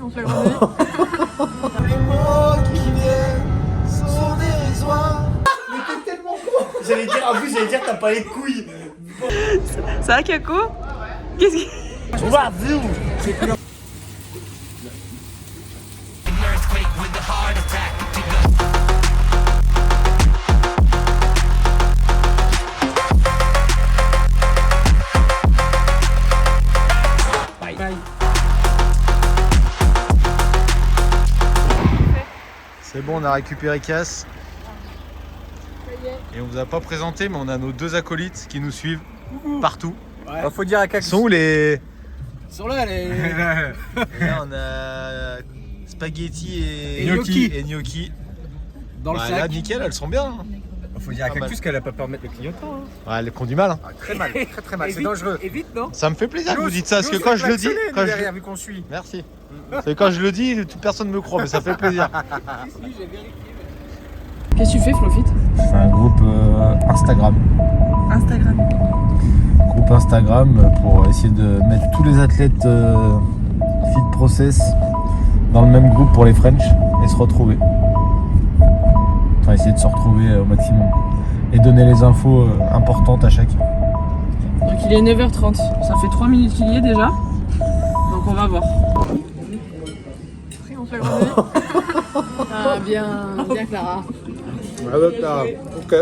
en flagrant délit. Les mots qui viennent sont dérisoires. Mais t'es tellement con. J'allais dire t'as pas les couilles. Ça va Kako? Qu'est-ce qui... C'est bon, on a récupéré Cass. Et on vous a pas présenté, mais on a nos deux acolytes qui nous suivent partout. Ouais. Bah, faut dire à Cax. Sont où les... Ils sont là les. Et là, on a spaghetti et gnocchi. Dans le bah, sac. là, nickel, elles sont bien. Faut dire à Cactus qu'elle a pas peur de mettre le clignotant. Hein. Ouais, elles ont du mal. Hein. Ah, très mal, très mal. C'est dangereux. Et vite, non? Ça me fait plaisir que vous dites ça, parce que quand je le dis... Derrière, vu qu'on suit. Merci. C'est quand je le dis, personne ne me croit, mais ça fait plaisir. Qu'est-ce que tu fais Flofit? Je fais un groupe Instagram. Instagram. Groupe Instagram pour essayer de mettre tous les athlètes Fit Process dans le même groupe pour les French et se retrouver. Enfin, essayer de se retrouver au maximum et donner les infos importantes à chacun. Donc il est 9h30, ça fait 3 minutes qu'il y est déjà. Donc on va voir. Pris en flagrant délit. Ah bien Clara. Ah bah Clara, ok.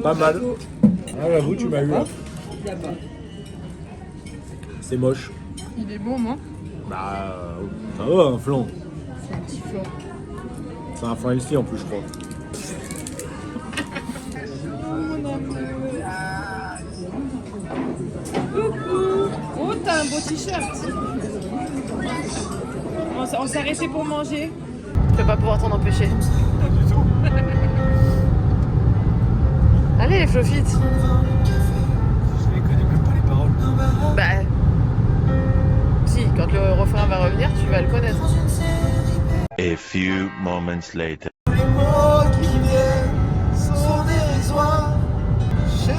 Pas mal. Ah j'avoue, tu m'as eu là. C'est moche. Il est bon non? Bah ça va un flan. C'est un petit flan. C'est un flan ici en plus je crois. Oh t'as un beau t-shirt. On s'est arrêté pour manger. Tu vas pas pouvoir t'en empêcher. Pas du tout. Allez les Flofites. Je les connais même pas les paroles. Bah... Si, quand le refrain va revenir, tu vas le connaître. A few moments later. Les mots qui viennent sont dérisoires. Je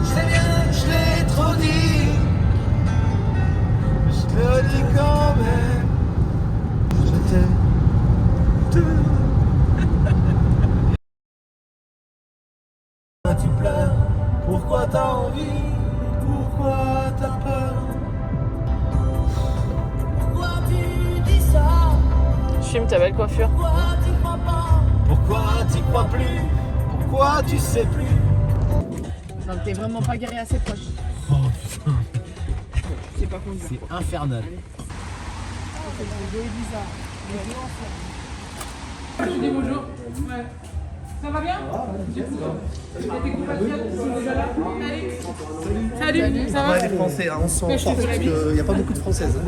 sais bien, je l'ai trop dit. Je te le dis quand même. Je t'aime. Pourquoi tu pleures? Pourquoi t'as envie? Pourquoi t'as peur? Pourquoi tu dis ça? Je filme ta belle coiffure. Pourquoi tu crois pas? Pourquoi tu crois plus? Pourquoi tu sais plus? Non, t'es vraiment pas garé assez proche. Oh putain. C'est pas conduire. C'est infernal. Je dis bonjour. Ouais. Ça va bien? Tes compatriotes sont déjà là? Salut, ça va? Les Français, hein, on s'en sort parce qu'il n'y a pas beaucoup de Françaises.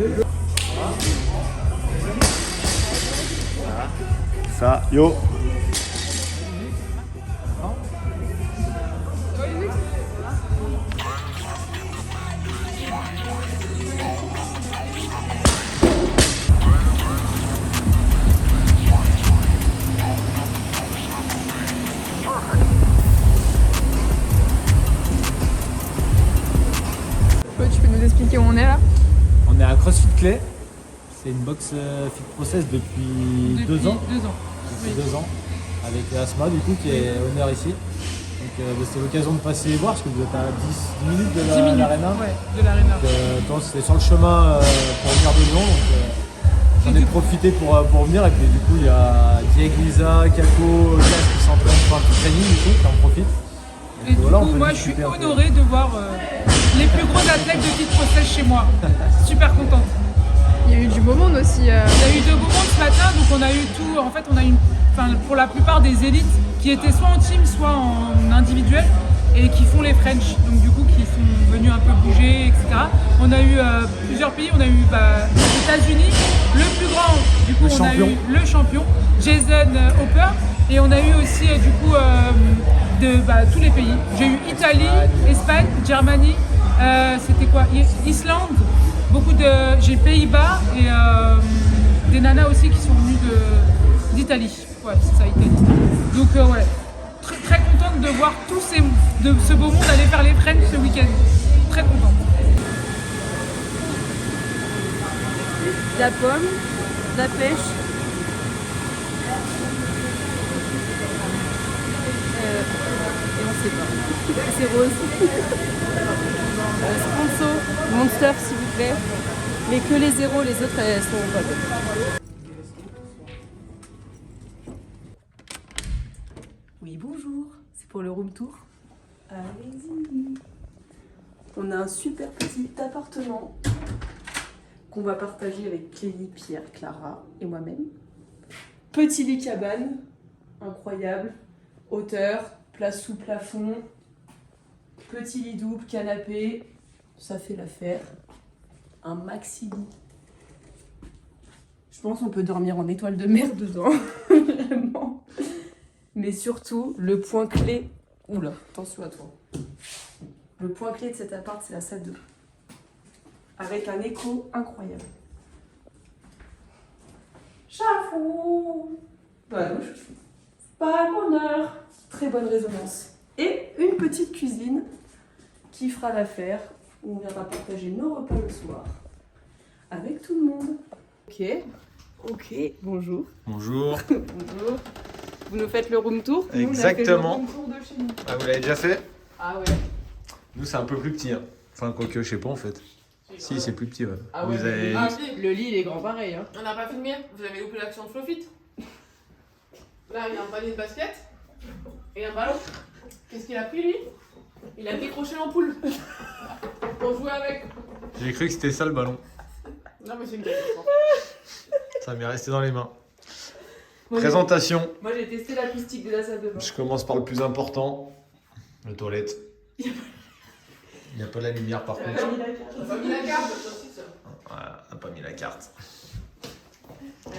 Ça, yo. Tu peux nous expliquer où on est là? On est à CrossFit Clay. C'est une box Fit Process depuis 2 ans. 2 ans. Depuis 2 ans. Avec Asma du coup qui est honneur ici. Donc c'est l'occasion de passer les voir parce que vous êtes à 10 minutes de 10 minutes. l'aréna. Ouais, de l'aréna. Donc c'était sur le chemin pour venir de Lyon. Donc j'en ai profité pour venir. Et puis du coup il y a Diego, Lisa, Kako, Cass qui s'entraînent pour un petit training du coup, qui en profite. Et du voilà, on coup, peut moi je suis discuter un peu. honorée de voir les plus gros athlètes de Fit Process chez moi. Super contente. Il y a eu du beau monde aussi. Il y a eu de beaux mondes ce matin, donc on a eu tout. En fait, on a eu, pour la plupart des élites qui étaient soit en team, soit en individuel et qui font les French, donc du coup qui sont venus un peu bouger, etc. On a eu plusieurs pays, on a eu les États-Unis, le plus grand, du coup on a eu le champion, Jason Hopper, et on a eu aussi du coup tous les pays. J'ai eu Italie, Espagne, Germanie, c'était quoi? Islande. J'ai Pays-Bas et des nanas aussi qui sont venues d'Italie. Ouais, c'est ça, Italie. Donc ouais, très contente de voir de ce beau monde aller faire les French ce week-end. Très contente. de la pomme, de la pêche. Et on sait pas. C'est rose. Sponso, Monster s'il vous plaît. Mais que les zéros, les autres elles sont pas bonnes. Oui, bonjour. C'est pour le room tour. Allez-y. On a un super petit appartement qu'on va partager avec Clélie, Pierre, Clara et moi-même. Petit lit cabane, incroyable. Hauteur, place sous plafond, petit lit double, canapé, ça fait l'affaire. Un maxi lit. Je pense qu'on peut dormir en étoile de mer dedans, vraiment. Mais surtout, le point clé... Oula, attention à toi. Le point clé de cet appart, c'est la salle de bain. Avec un écho incroyable. Chafou! Pas de chouchou. Pas le bonheur. Très bonne résonance. Et une petite cuisine qui fera l'affaire. On viendra partager nos repas le soir avec tout le monde. Ok, bonjour. Bonjour. Bonjour. Vous nous faites le room tour? Nous, Exactement. on a fait le room tour de chez nous. Ah, vous l'avez déjà fait? Ah ouais. Nous, c'est un peu plus petit. Hein. Enfin, quoique, je sais pas en fait. Si, c'est plus petit. Ouais. Ah vous ouais, avez... le lit, il est grand pareil. Hein. On n'a pas filmé, vous avez loupé l'action de Flowfit. Là, il y a un panier de basket et un ballon. Qu'est-ce qu'il a pris, lui? Il a décroché l'ampoule pour jouer avec. J'ai cru que c'était ça le ballon. Non, mais c'est une catastrophe. Ça m'est resté dans les mains. Moi, Présentation. Moi, j'ai testé l'acoustique de la salle de bain. Je commence par le plus important. Le toilette. Il n'y a pas la lumière par contre. On n'a pas mis la carte, ça aussi, ça. Voilà, on n'a pas mis la carte.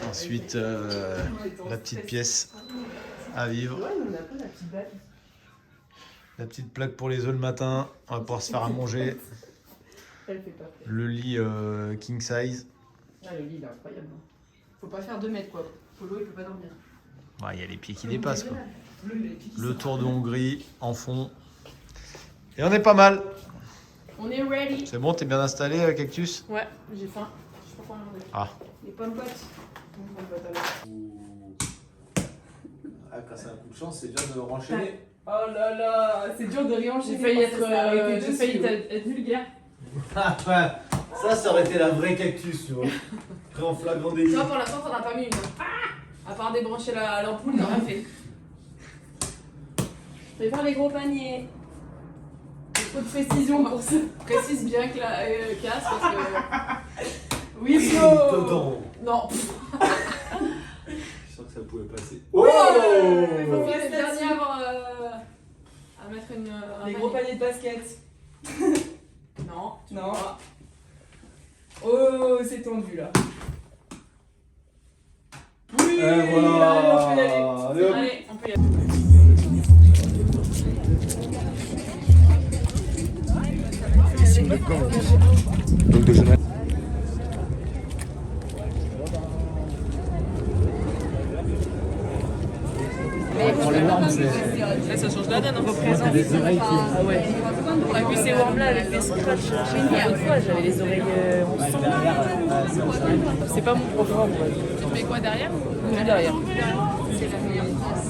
Ensuite, la petite pièce à vivre. Ouais, on a pas la petite balle. La petite plaque pour les œufs le matin. On va pouvoir se faire à manger. Elle fait peur. Le lit king size. Ah, le lit, il est incroyable. Faut pas faire 2 mètres, quoi. Polo, il peut pas dormir. Il y a les pieds qui dépassent. Quoi. Le Le Tour de Hongrie en fond. Et on est pas mal. On est ready. C'est bon, t'es bien installé, Cactus? Ouais, j'ai faim. Je sais pas quoi manger. Ah. Les pommes potes. Ah, quand c'est un coup de chance, c'est bien de renchaîner. Oh là là, c'est dur de réenchaîner. J'ai failli être vulgaire. Ah, ouais. Ça aurait été la vraie Cactus, tu vois. Pris en flagrant délit. Toi, pour l'instant, t'en as pas mis une. À part débrancher l'ampoule, t'en as fait. Je vais faire les gros paniers. Trop de précision pour ça. Précise bien que la casse parce que. Oui, Dedans. Non. Je suis sûr que ça pouvait passer. Oh, il faut faut faire faire le dernier avant à mettre une. Les gros paniers de basket. Non. Non. Oh, c'est tendu là. Oui, voilà. allez, on peut y aller. Allez, hop. Allez, on peut y aller. Donc de Genève. Là, ça change la donne. Des oreilles qui... Ah ouais. T'as vu ces worms là avec des scratchs. Une fois, j'avais les oreilles en sang. C'est pas mon profond. Tu mets quoi derrière? Derrière.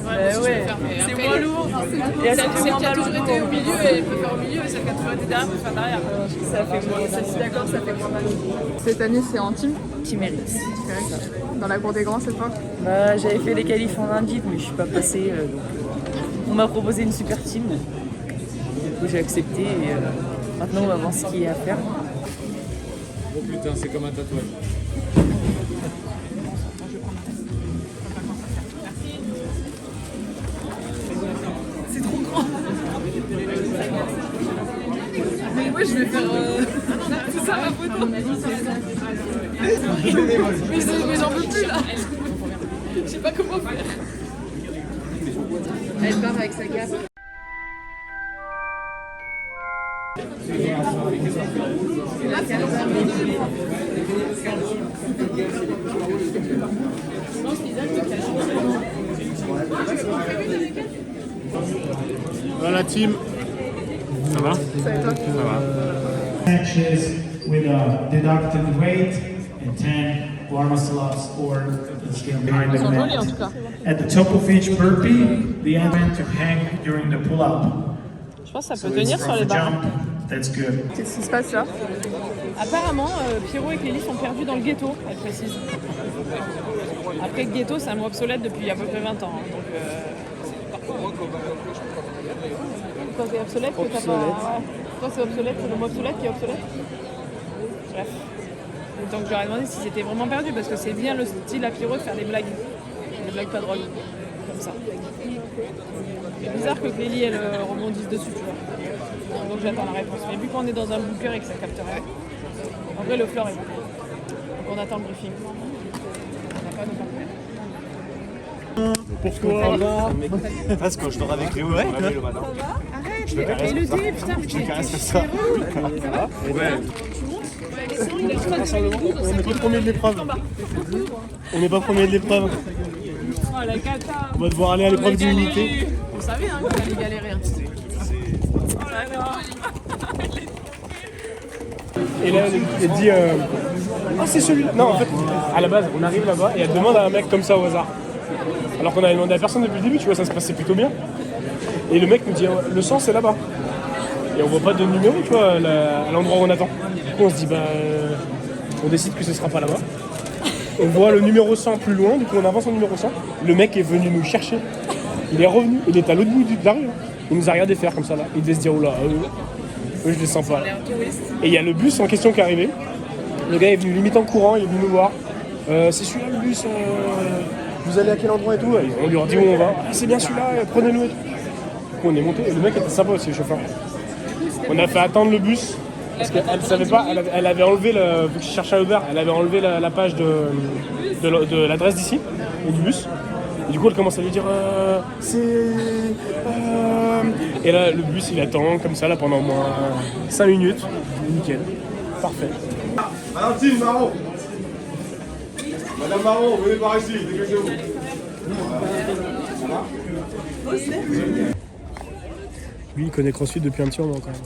Ouais, c'est moins lourd. Et Celle qui a toujours été au milieu, elle peut faire au milieu, et celle qui a toujours été derrière peut faire derrière. Ça fait moins, je suis d'accord, ça fait moins mal. Cette année, c'est en team Qui mérite. dans la cour des grands cette fois. Bah, j'avais fait les qualifs en indiv, mais je suis pas passée. Donc, on m'a proposé une super team. Du coup, j'ai accepté. Et, maintenant, on va voir ce qu'il y a à faire. Oh putain, c'est comme un tatouage. Mais moi, je vais faire tout ça ma photo. Mais j'en peux plus là. Je sais pas comment faire. Elle part avec sa cape. Voilà la team. Ça va? Ça et toi? Ça va. Matches with a deducted weight and 10 bar muscle-ups or the scale behind the Ils sont jolis en mat. tout cas. At the top of each burpee, the end to hang during the pull-up. Je pense que ça So peut tenir it's sur les from the barres. jump, that's good. Qu'est-ce qui se passe là? Apparemment, Pierrot et Clélie sont perdus dans le ghetto, elle précise. Après, le ghetto, c'est un mot obsolète depuis à peu près 20 ans. Hein, donc, Quand c'est obsolète, que t'as pas. Ouais. Quand c'est obsolète, c'est le mot obsolète qui est obsolète. Bref. Donc, je leur ai demandé si c'était vraiment perdu, parce que c'est bien le style à Pierrot de faire des blagues. Des blagues pas drôles. Comme ça. C'est bizarre que Clélie, elle rebondisse dessus, tu vois. Donc, j'attends la réponse. Mais vu qu'on est dans un bunker et que ça capte rien, en vrai, le floor est bon. Donc, on attend le briefing. On n'a pas de parler. Pourquoi parce que je dors avec Léo, ouais. Arrête, mais le dé, putain, mais tu caresse ça. Ça va? Ouais. Il est en train de faire une bouse, On n'est pas premier de l'épreuve. On n'est pas premier de l'épreuve. Oh la cata. On va devoir aller à l'épreuve d'immunité. Vous savez hein, qu'on allait galérer. Hein. Oh là là. Et là, elle dit ah, c'est celui-là. Non, en fait, à la base, on arrive là-bas et elle demande à un mec comme ça au hasard. Alors qu'on avait demandé à personne depuis le début, tu vois, ça se passait plutôt bien. Et le mec nous dit le sang, c'est là-bas. Et on voit pas de numéro, tu vois, à l'endroit où on attend. Du coup, on se dit on décide que ce sera pas là-bas. On voit le numéro 100 plus loin, du coup, on avance au numéro 100. Le mec est venu nous chercher. Il est revenu, il est à l'autre bout de la rue. Il nous a regardé faire comme ça là. Il devait se dire, oula, je les sens pas là. Et il y a le bus en question qui est arrivé. Le gars est venu limite en courant, il est venu nous voir. C'est celui-là le bus, vous allez à quel endroit et tout? Et on lui a dit où on va. Ah, c'est bien celui-là, prenez-le et tout. Du coup, on est monté et le mec était sympa aussi, le chauffeur. On a fait attendre le bus parce qu'elle savait pas, elle avait enlevé, vu que je cherchais à Uber, elle avait enlevé la page de l'adresse d'ici et du bus. Et du coup, elle commence à lui dire Et là, le bus, il attend comme ça là pendant au moins 5 minutes. Nickel. Parfait. Valentine Marron. Madame Marron, venez par ici, dégagez-vous. Lui, il connaît CrossFit depuis un petit moment quand même.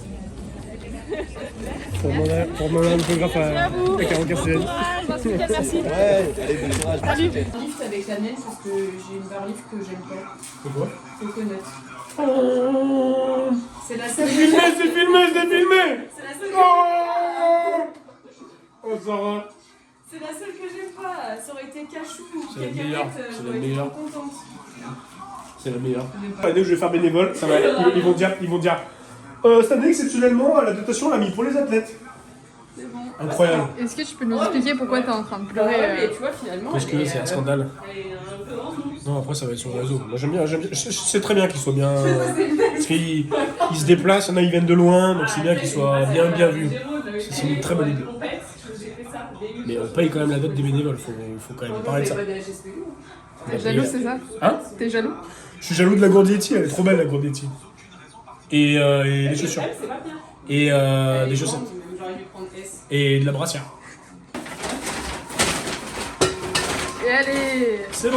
Pour demander un autographe à Caron Castellani. Merci. Ouais, allez, bon courage. Salut. Lift avec la mienne parce que j'ai une barre lift que j'aime pas. C'est quoi? Faut connaître. C'est la seule. C'est filmé, c'est filmé, c'est filmé. C'est la seule. Oh, ça va. C'est la seule que j'aime pas. Ça aurait été Cachou ou C'est la quelqu'un meilleure, d'autre. c'est la J'aurais été meilleure. trop contente. C'est la meilleure. Dès que je vais faire bénévole, ça va, ils vont dire cette année, exceptionnellement, la dotation, on l'a mis pour les athlètes. C'est bon. Incroyable. Est-ce que tu peux nous expliquer pourquoi t'es en train de pleurer Mais tu vois, finalement. Parce que c'est un scandale. Non, après, ça va être sur le réseau. Moi, j'aime bien. Je sais très bien qu'ils soient bien. Parce qu'ils se déplacent, il y en a, ils viennent de loin, donc c'est bien qu'ils soient bien vus. C'est une très bonne idée. Mais on paye quand même la dot des bénévoles, faut quand même parler de ça. T'es jaloux, c'est ça? Hein? T'es jaloux? Je suis jaloux de la Gourdietti, elle est trop belle la Gourdietti. Et les chaussures. Et des chaussettes. Et de la brassière. Et allez! C'est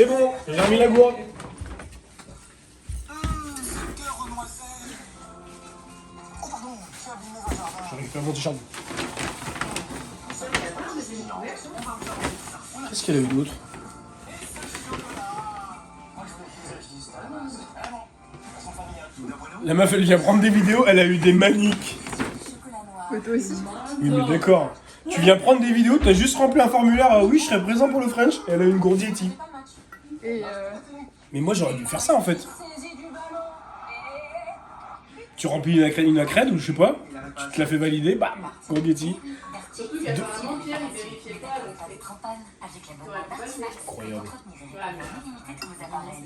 bon, j'ai remis la gourde. Je récupère mon t-shirt. Qu'est-ce qu'elle a eu d'autre? La meuf, elle vient prendre des vidéos, elle a eu des maniques. Mais toi aussi. Oui, mais d'accord. Tu viens prendre des vidéos, t'as juste rempli un formulaire, oui, je serai présent pour le French, et elle a une Gourdietti. Et Mais moi, j'aurais dû faire ça, en fait. Tu remplis une accrède, ou je sais pas, tu te la fais valider, bam, Gourdietti. Surtout qu'apparemment, Pierre, il vérifiait pas. Incroyable.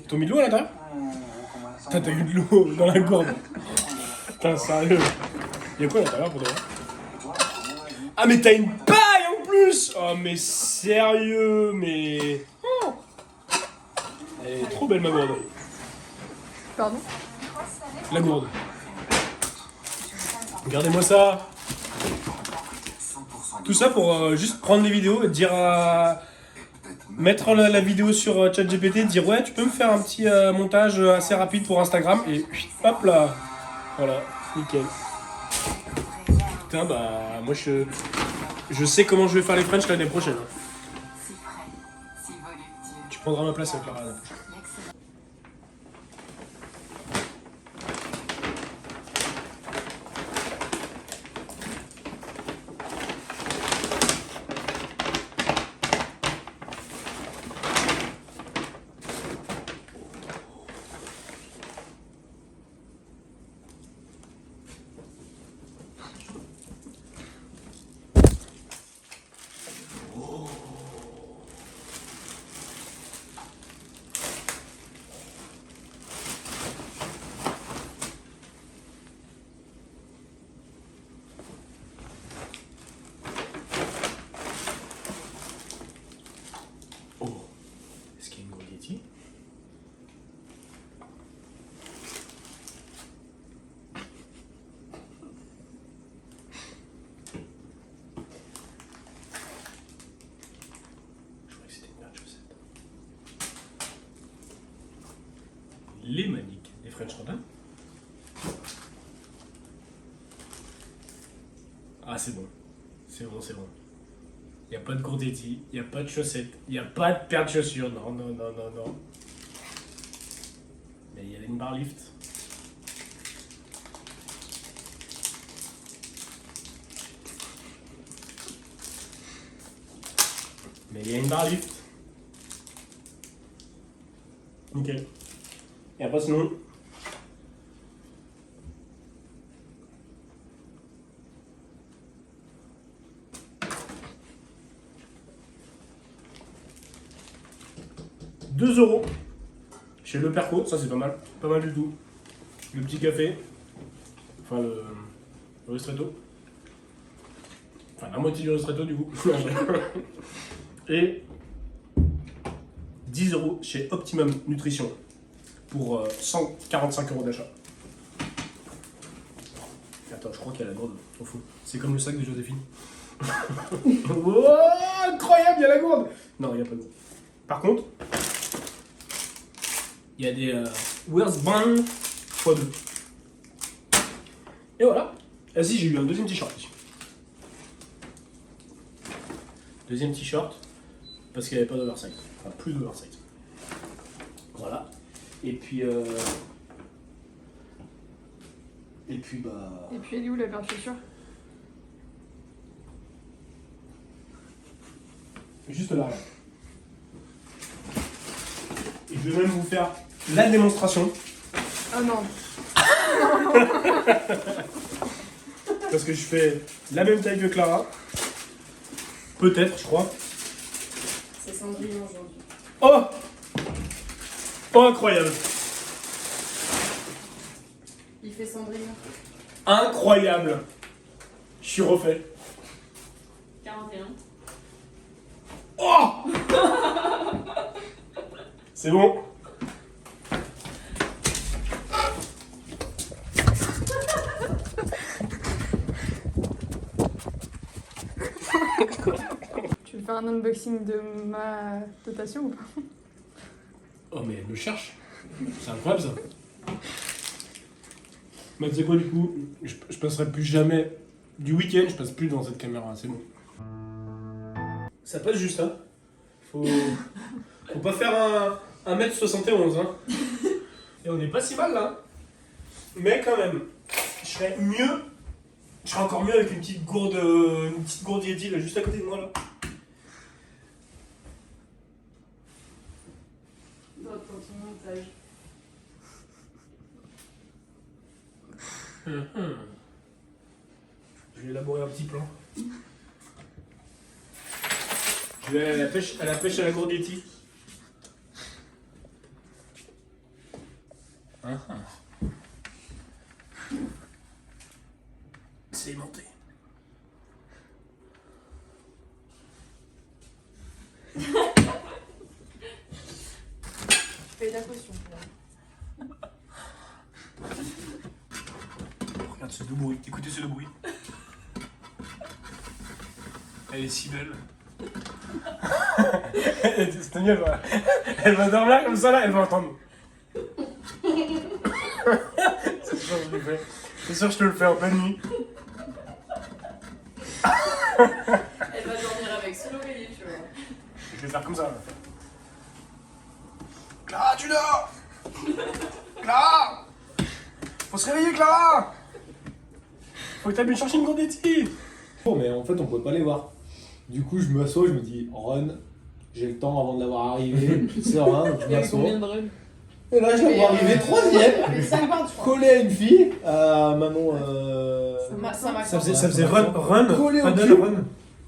T'as mis de l'eau à l'intérieur? Putain, t'as eu de l'eau dans la gourde. Putain, sérieux. Y'a quoi à l'intérieur pour toi? Ah, mais t'as une paille en plus! Oh, mais sérieux, mais. Oh. Elle est trop belle, ma gourde. pardon? La gourde. Regardez-moi ça. Tout ça pour juste prendre des vidéos et dire mettre la vidéo sur ChatGPT, dire ouais, tu peux me faire un petit montage assez rapide pour Instagram et hop là. Voilà, nickel. Putain, bah moi je Je sais comment je vais faire les French l'année prochaine. Tu prendras ma place, Clara, l'année prochaine. Est-ce qu'il y a une Gorghetti? Je croyais que c'était une paire de chaussettes. Les maniques, les French Rodin. Ah, c'est bon. C'est bon, c'est bon. Il n'y a pas de Gorghetti, il n'y a pas de chaussettes, il n'y a pas de paire de chaussures. Non, non, non, non, non. Mais il y a une barre lift. Mais il y a une barre lift. Nickel. Et après sinon... €2 chez Le Perco, ça c'est pas mal du tout. Le petit café, enfin le ristretto, enfin la moitié du ristretto du coup. Et 10 € chez Optimum Nutrition pour 145 € d'achat. Attends, je crois qu'il y a la gourde au fond. C'est comme le sac de Joséphine. Oh, incroyable, il y a la gourde. Non, il n'y a pas de gourde. Par contre, il y a des Wurstbahn x2. Et voilà. Ah si, j'ai eu un deuxième t-shirt ici. Deuxième t-shirt, parce qu'il n'y avait pas d'oversize. Enfin, plus d'oversize. Voilà. Et puis... Et puis bah... Et puis elle est où la paire de chaussures? Juste là. Et je vais même vous faire la démonstration. Oh non. Parce que je fais la même taille que Clara. Peut-être, je crois. C'est Cendrillon aujourd'hui. Oh! Oh, incroyable! Il fait Cendrillon. Incroyable! Je suis refait. 41. Oh! C'est bon? Tu veux faire un unboxing de ma dotation ou pas? Oh mais elle me cherche. C'est incroyable ça. Mais tu sais quoi du coup, je passerai plus jamais du week-end, je passe plus dans cette caméra, c'est bon. Ça passe juste hein. Faut pas faire un 1m71 hein. Et on n'est pas si mal là. Mais quand même, je serais encore mieux avec une petite gourde Yeti là, juste à côté de moi là. Dans ton montage. Je vais élaborer un petit plan. Je vais aller à la pêche à la gourde Yeti. C'est aimanté. Fais la potion. Regarde ce doux bruit, écoutez ce doux bruit. Elle est si belle. Cette nuit, elle va dormir comme ça là, elle va entendre. C'est sûr que je le fais. C'est sûr que je te le fais en pleine nuit. Je vais faire comme ça. Clara, tu dors. Clara. Faut se réveiller, Clara. Faut que t'ailles me chercher une grande étille. Bon, mais en fait, on pouvait pas les voir. Du coup, je m'assois, je me dis, run, j'ai le temps avant de l'avoir arrivé, serein, donc je m'assois. Et là, je la vois arriver 3ème, collé à une fille, à Manon. Ça faisait run, collé au paddle, cul. run.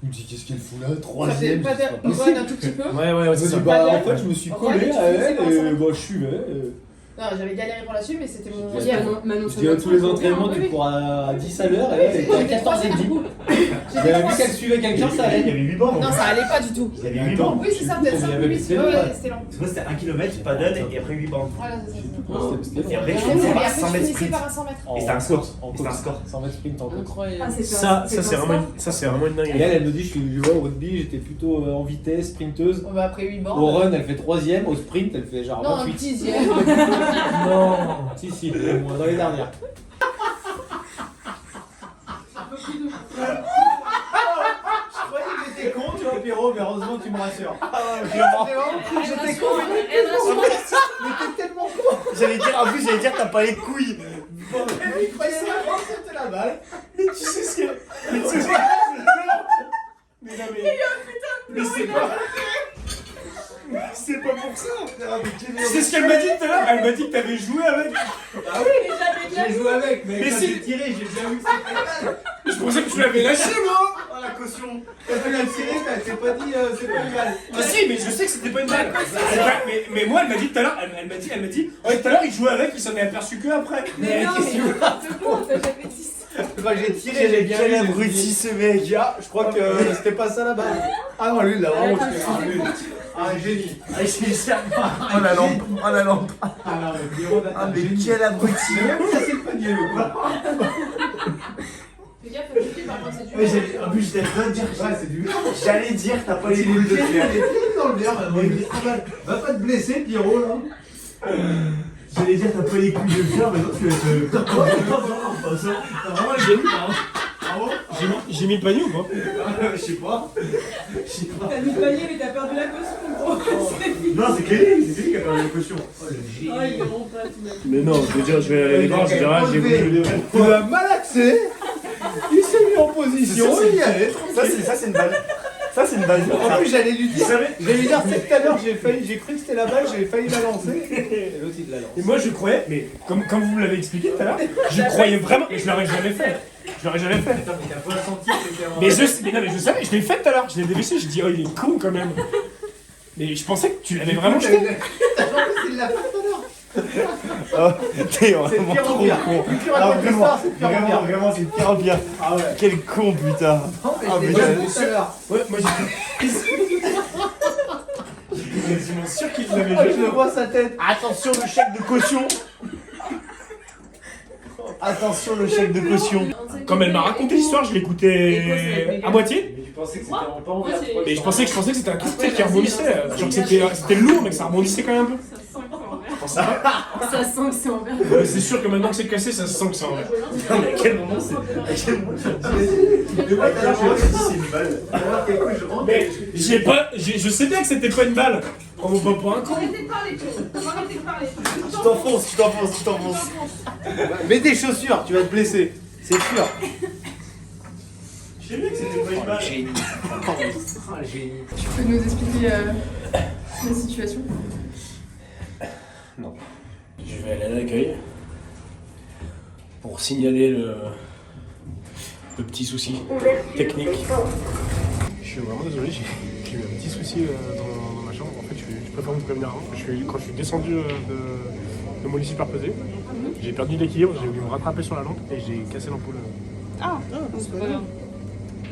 Il me dit, qu'est-ce qu'elle fout là, Ça fait 3ème, pas c'est pas de possible. un tout petit peu. Ouais, Je c'est me ça. dis, bah, en fait, je me suis collé à elle, et bah, je suivais. Non, j'avais galéré pour la suivre, mais c'était mon Je hier. Je dis à tous les entraînements, tu cours à 10 à l'heure, et là, elle était à 14 et demi. J'avais vu qu'elle suivait quelqu'un, ça Il y allait. avait 8 bandes. Non, ça allait pas du tout. Il y avait 8 bandes. Oui, c'est ça, peut-être Il y 5 avait minutes. le Ouais, télé, c'était long. Moi, c'était 1 km, je paddle et après 8 bandes. Voilà, c'est ça. Et après, je Et finissais par après, 100 je mètres finissais sprint. par un 100 mètres. Et c'était un score. En Et c'était un score. 100 mètres sprint en course. Incroyable. Ça, c'est vraiment une Et dinguerie. elle me dit, je vois au rugby, j'étais plutôt en vitesse, sprinteuse. Bon, bah, après 8 Au bornes. run, elle fait 3ème, au sprint, elle fait genre Non, un 28. dixième. Non, si, au moins dans les dernières. Je croyais que j'étais con, tu vois, Pierrot, mais heureusement tu me rassures. J'étais con, mais t'es tellement con. J'allais dire, t'as pas les couilles. Il croyait vraiment que c'était la balle. Mais tu sais ce qu'elle. Mais tu sais ce qu'elle. Mais non, mais c'est pas. C'est pas pour ça. Tu sais ce qu'elle m'a dit tout à l'heure? Elle m'a dit que t'avais joué avec. Ah oui, j'ai joué avec, mais quand si. j'ai tiré, j'ai bien vu que c'était la balle. Je pensais que tu l'avais lâché, moi. Oh la caution. Quand tu l'as tiré, t'as pas dit c'est pas une balle. Ah si, mais je sais que c'était pas une balle. Mais moi, elle m'a dit tout à l'heure, elle m'a dit, ouais, tout à l'heure, il jouait avec, il s'en est aperçu que après. Mais non, mais n'importe quoi, t'as jamais dit ça. Quand j'ai tiré, j'ai bien vu. Quel abruti ce mec. Je crois que c'était pas ça la balle. Ah non, lui, il l'a vraiment tiré. Ah, génie. Oh la lampe. Oh la lampe. Ah non, mais Pierrot, Ah mais quel abruti. ça c'est le panier, le quoi. Fais gaffe, faut jeter, par contre, c'est Mais dur. en plus j'étais en train de dire, Ouais, c'est du. j'allais dire t'as pas les couilles de faire. Il est dans le verre, maintenant. Il me dit, ah bah, va pas te blesser, Pierrot, là. J'allais dire t'as pas les couilles de faire, mais non tu vas te. T'as vraiment les couilles, hein. Bravo. J'ai mis le panier ou pas? Je sais pas. T'as mis le panier, mais t'as perdu la caution, gros. Non c'est Kelly qui a perdu la caution. Oh, il est vraiment pas tout d'accord. Mais non, je veux dire, je vais aller les voir, je vais dire, ah, j'ai voulu. Il a malaxé. Il s'est mis en position. Il y allait. Ça c'est une balle. Ça c'est une balle. En plus, j'allais lui dire. Vous savez- Je vais lui dire, c'est tout à l'heure, j'ai cru que c'était la balle, j'ai failli la lancer. Et l'autre, il l'a lancé. Et moi, je croyais, mais comme vous me l'avez expliqué tout à l'heure, je croyais vraiment, et je l'aurais jamais fait. Je l'aurais jamais fait. Attends, mais t'as pas senti que c'était en. Mais je savais, je l'ai fait tout à l'heure, je l'ai dévissé, je dis, oh, il est con quand même. Mais je pensais que tu l'avais vraiment jeté. En plus, il l'a fait tout à l'heure. Oh, t'es C'est vraiment pire en trop pire. con. Plus tu Ah racontes vraiment, l'histoire, c'est pire en vraiment, pire. vraiment c'est pire en pire. Ah ouais. Quel con putain. Non, mais Ah, je l'ai mais déjà j'ai- vu tout à l'heure. Ouais, moi j'étais quasiment sûr qu'il l'avait Ah, jeté. je le vois sa tête. Attention le chèque de caution. Attention le chèque de caution. Comme elle m'a raconté l'histoire, je l'écoutais à moitié. Mais tu pensais que c'était en pas ouvert. Mais je pensais que c'était un truc qui rebondissait. Genre que c'était lourd, mais que ça rebondissait quand même un peu. Ça sent que c'est en verre. Ouais, c'est sûr que maintenant que c'est cassé, ça se sent que c'est en verre. Non, mais à quel moment c'est. À quel moment tu dis. Mais moi tout à l'heure j'ai dit c'est une balle. Alors, quel coup, je rentre. Mais je sais bien que c'était pas une balle. Prends-moi pas pour un con. Arrêtez de parler, arrêtez de parler. Tu t'enfonces. Mets des chaussures, tu vas te blesser. C'est sûr. Je sais bien que c'était pas une balle. Génie. Tu peux nous expliquer la situation? Je vais aller à l'accueil pour signaler le petit souci technique. Je suis vraiment désolé, j'ai eu un petit souci dans ma chambre. En fait, je préfère vous prévenir avant. Quand je suis descendu de mon lit superposé, j'ai perdu l'équilibre, j'ai voulu me rattraper sur la lampe et j'ai cassé l'ampoule. Ah, c'est pas grave.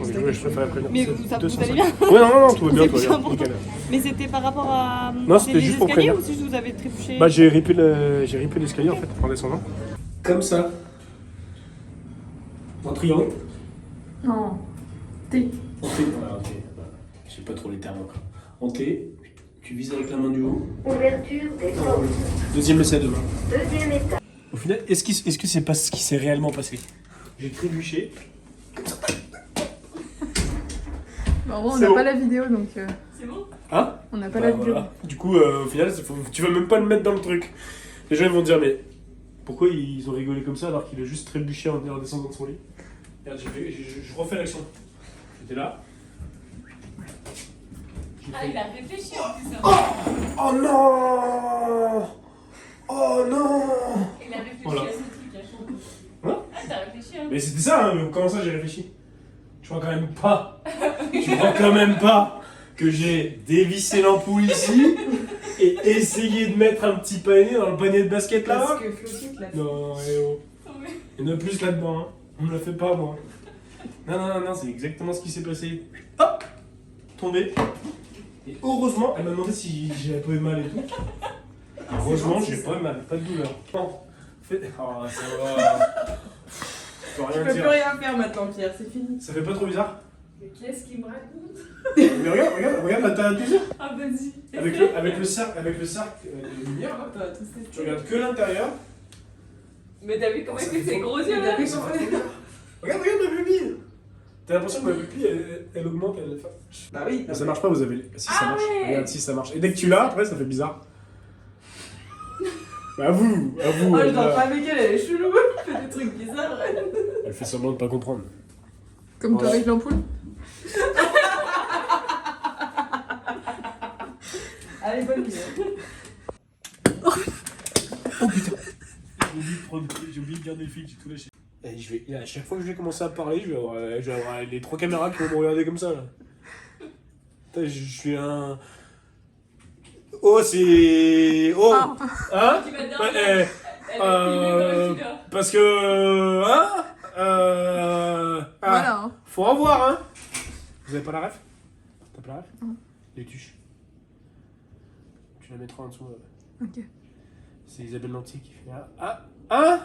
Donc, je préfère prévenir. Mais C'est vous allez 205. bien? Ouais, non, tout va bien, C'est tout va plus bien. important. Nickel. Mais c'était par rapport à. Non, c'était les juste pour escaliers prévenir. ou si vous avez trébuché? Bah, j'ai ripé l'escalier en fait en descendant. Comme ça. En triangle. Non. T. En T, voilà, en T. Je sais pas trop les termes encore. En T, tu vises avec la main du haut. Ouverture des portes. Deuxième essai demain. Deuxième étage. Au final, est-ce que c'est pas ce qui s'est réellement passé? J'ai trébuché. Bah, en gros, on C'est n'a bon. pas la vidéo donc. C'est bon? Hein? On n'a pas la vidéo. Voilà. Du coup, au final, tu vas même pas le mettre dans le truc. Les gens ils vont te dire, mais pourquoi ils ont rigolé comme ça alors qu'il a juste trébuché en descendant de son lit? Regarde, je refais l'action. J'étais là. Ah, il a réfléchi en plus. Oh non! Oh non! Il a réfléchi Voilà. à ce truc, à chaud. Hein? Ah, t'as réfléchi, hein? Mais c'était ça, hein, mais comment ça j'ai réfléchi? Tu vois quand même pas. Tu vois quand même pas que j'ai dévissé l'ampoule ici et essayé de mettre un petit panier dans le panier de basket là? Parce que Flofit l'a fait. Non, il y en a plus là-dedans, hein. On me l'a fait pas, moi. Non, c'est exactement ce qui s'est passé. Hop! Tombé. Et heureusement, elle m'a demandé si j'avais pas eu mal et tout. Heureusement, j'ai pas eu mal, pas de douleur. Non. Oh, ça va. Faut Tu rien peux dire. plus rien faire maintenant, Pierre, c'est fini. Ça fait pas trop bizarre? Mais qu'est-ce qu'il me raconte? Mais regarde l'intérieur du cercle. Ah, vas-y. Avec le cercle de lumière, là. Attends, tout ça. Tu regardes que l'intérieur. Mais t'as vu comment il fait ses gros yeux Il là? a pris son feu. Regarde ma pupille. T'as l'impression que ma pupille, elle augmente, elle fait... Bah oui. Ça marche pas, vous avez... Si, ça marche. ouais. Regarde, si, ça marche. Et dès que tu l'as, après, ça fait bizarre. Bah, avoue. Oh, je elle, dors pas avec elle, elle est chelou. Elle fait des trucs bizarres. elle fait semblant de pas comprendre. Comme toi avec l'ampoule. Allez, bonne nuit. Oh putain. J'ai oublié de garder le fil, j'ai tout lâché. Et à chaque fois que je vais commencer à parler, je vais avoir les 3 caméras qui vont me regarder comme ça là. Putain, je suis un... Oh, c'est... Oh. Hein? Tu vas te dire, Ouais, elle est filmée dans le studio. parce que... Hein? Voilà. Hein. Faut en voir, hein. Vous avez pas la ref? T'as pas la ref? Les tuches. Tu la mettras en dessous. Ok. C'est Isabelle Lantier qui fait... Hein?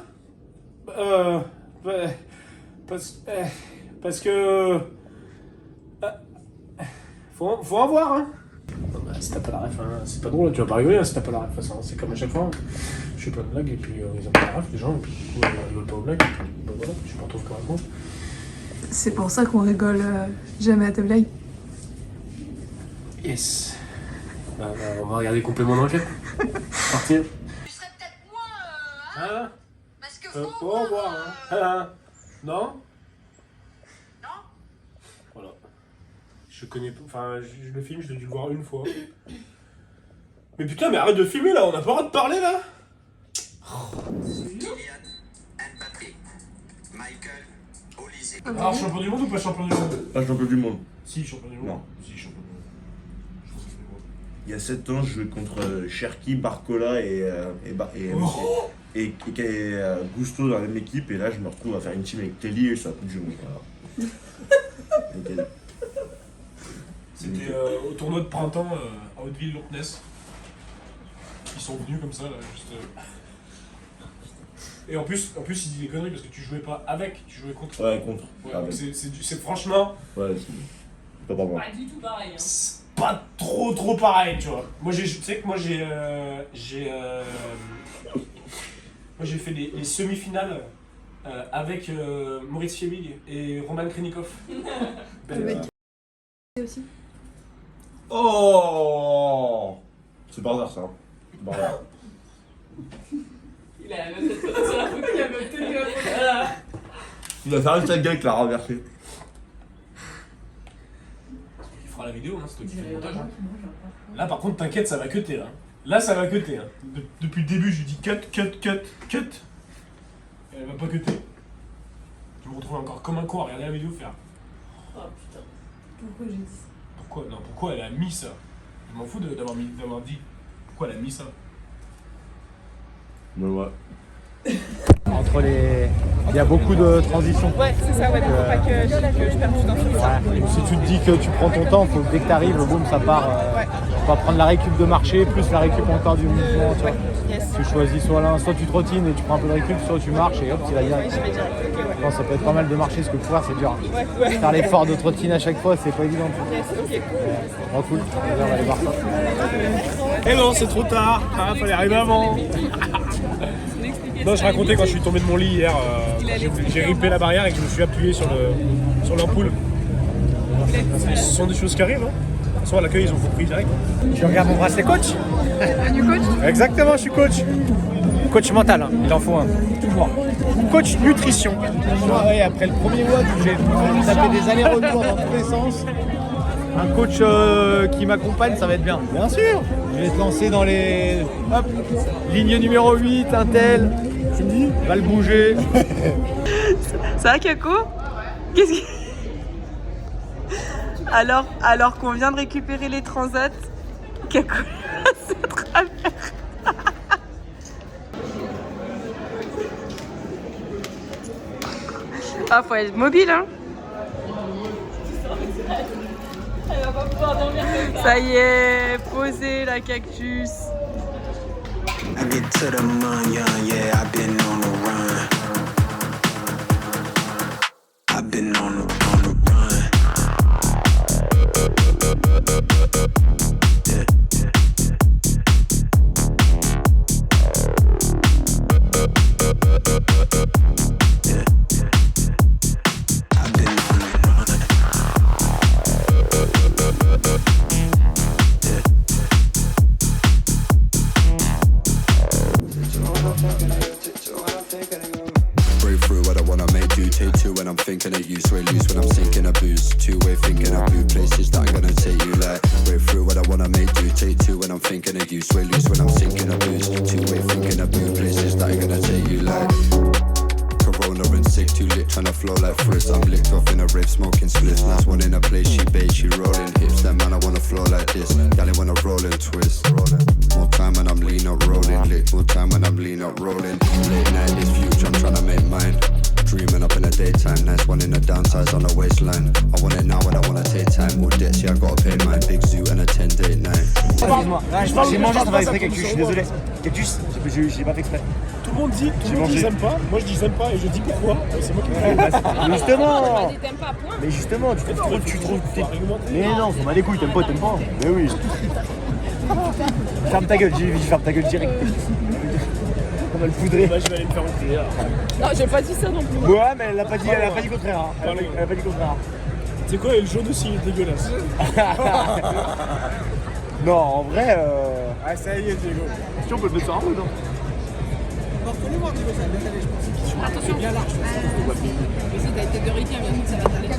Parce que... Faut en voir, hein. Non, bah, si t'as pas la ref, hein, c'est pas drôle, tu vas pas rigoler hein, si t'as pas la ref. De toute façon, c'est comme à chaque fois. Je fais plein de blagues et puis ils ont pas la ref, les gens, et puis du coup, ils veulent pas aux blagues. Et puis, bah, voilà, je me retrouve quand même bon. C'est pour ça qu'on rigole jamais à tes blagues. Yes. Bah, on va regarder complément d'enquête. Partir. Tu serais peut-être moins. Hein? Parce que Faut en voir, hein. Non? Non? Voilà. Je connais pas. Enfin, le film, je l'ai dû le voir une fois. Mais putain, mais arrête de filmer là, on a pas le droit de parler là? Kylian Mbappé. Michael Olise. Alors, champion du monde ou pas champion du monde? Pas champion du monde. Si, champion du monde. Non. Si, champion du monde. Champion du monde. Il y a 7 ans, je jouais contre Cherki, Barcola et Gusto dans la même équipe. Et là, je me retrouve à faire une team avec Telly et ça coupe du monde. Voilà. Nickel. C'était au tournoi de printemps à Hauteville-Lourdes. Ils sont venus comme ça là, juste. Et en plus, il dit des conneries parce que tu jouais pas avec, tu jouais contre. Ouais, contre. Ouais, Ah, donc ouais. c'est franchement. Ouais, c'est pas pour moi. Pas du tout pareil. Hein. C'est pas trop pareil, tu vois. Moi, tu sais que moi j'ai fait les semi-finales avec Maurice Fiebig et Roman Krenikov. Avec aussi. Oh! C'est par hasard ça. C'est par hasard. Il a la même tête sur la photo, il a même tenu la photo. Il va faire une telle gueule avec la renversée. Il fera la vidéo, hein, c'est toi qui fais le montage. Hein. Là, par contre, t'inquiète, ça va cutter. Hein. Là, ça va cutter. Hein. Depuis le début, je lui dis cut. Et elle va pas cutter. Je me retrouve encore comme un con à regarder la vidéo faire. Oh putain. Pourquoi j'ai dit ça? Pourquoi elle a mis ça? Je m'en fous d'avoir dit pourquoi elle a mis ça. Mais ouais. Entre les... Il y a beaucoup de transitions. Ouais, c'est ça, ouais, faut pas que je perde du temps sur ça. Si tu te dis que tu prends ton temps, faut que dès que tu arrives, boum, ça part. Tu vas prendre la récup de marché, plus la récup encore du mouvement. Tu vois. Yes. Tu choisis soit tu trottines et tu prends un peu de récup, soit tu marches et hop, tu vas direct. Je vais direct, ok, ouais. Bon, ça peut être pas mal de marcher, parce que courir c'est dur. Ouais. Faire l'effort de trottine à chaque fois, c'est pas évident. Yes, ok. Bon, cool. Allez, on va aller voir ça. Eh non, c'est trop tard, fallait arriver avant. Non, je racontais quand je suis tombé de mon lit hier, j'ai ripé la barrière et que je me suis appuyé sur l'ampoule. Ce sont des choses qui arrivent, hein. Soit à l'accueil, ils ont compris direct. Tu regardes mon bracelet coach? Du coach? Exactement, je suis coach. Coach mental, hein, il en faut un, toujours. Coach nutrition. Ouais, après le premier mois, j'ai tapé des allers-retours dans tous les sens. Un coach qui m'accompagne, ça va être bien. Bien sûr. Je vais te lancer dans les... Hop, ligne numéro 8, un tel. Va le bouger. Ça va, Kako? Qu'est-ce que... Alors qu'on vient de récupérer les transats, Kako se traverse. Ah, faut être mobile, hein. Elle va pas pouvoir dormir comme ça. Ça y est, posé la cactus. I get to the money, yeah, I've been on the run. I've been on the run. Yeah. Yeah. I've been on the run. Yeah. Breakthrough what I wanna make do. Take two when I'm thinking of you. Sway loose when I'm sinking a booze. Two-way thinking of blue places that I'm gonna take you like. Breakthrough what I wanna make do. Take two when I'm thinking of you. Sway loose when I'm sinking a booze. Two-way thinking of blue places that I'm gonna take you like. Corona and sick, too lit, tryna flow like Frizz. I'm licked off in a rave, smoking spliffs. Last one in a place, she bait, she rolling hips. That man, I wanna flow like this. Gal, I wanna roll and twist. More time when I'm lean up, rolling lit. More time when I'm lean up, rolling. Late night is future, I'm tryna make mine. Dreaming up in the daytime, nice one in the downsides on the waistline. I want it now and I wanna take time. More debts, yeah, I gotta pay mine. Big zoo and a 10-date night. Excuse-moi, j'ai mangé, ça va exprès, Cactus, je suis désolé. Cactus, j'ai pas fait exprès. Tout le monde dit ils aiment pas, moi je dis j'aime pas et je dis pourquoi. C'est moi qui me fais. Justement. dit t'aimes pas, point. Mais justement, tu trouves. Mais non, faut mal les couilles, t'aimes pas. Mais oui. Ferme ta gueule, j'ai dit, ferme ta gueule direct. On va le poudrer. Bah, je vais aller me faire enculer. Non, j'ai pas dit ça non plus. Ouais, mais elle a pas dit le contraire. Hein. Elle a pas dit le contraire. Tu sais quoi, et le jaune aussi il est dégueulasse. Non, en vrai. Ah, ça y est, Diego. Si on peut le mettre sur un mode. Attention. Bien large. Si t'as été de ricain, bien sûr que ça va t'aller.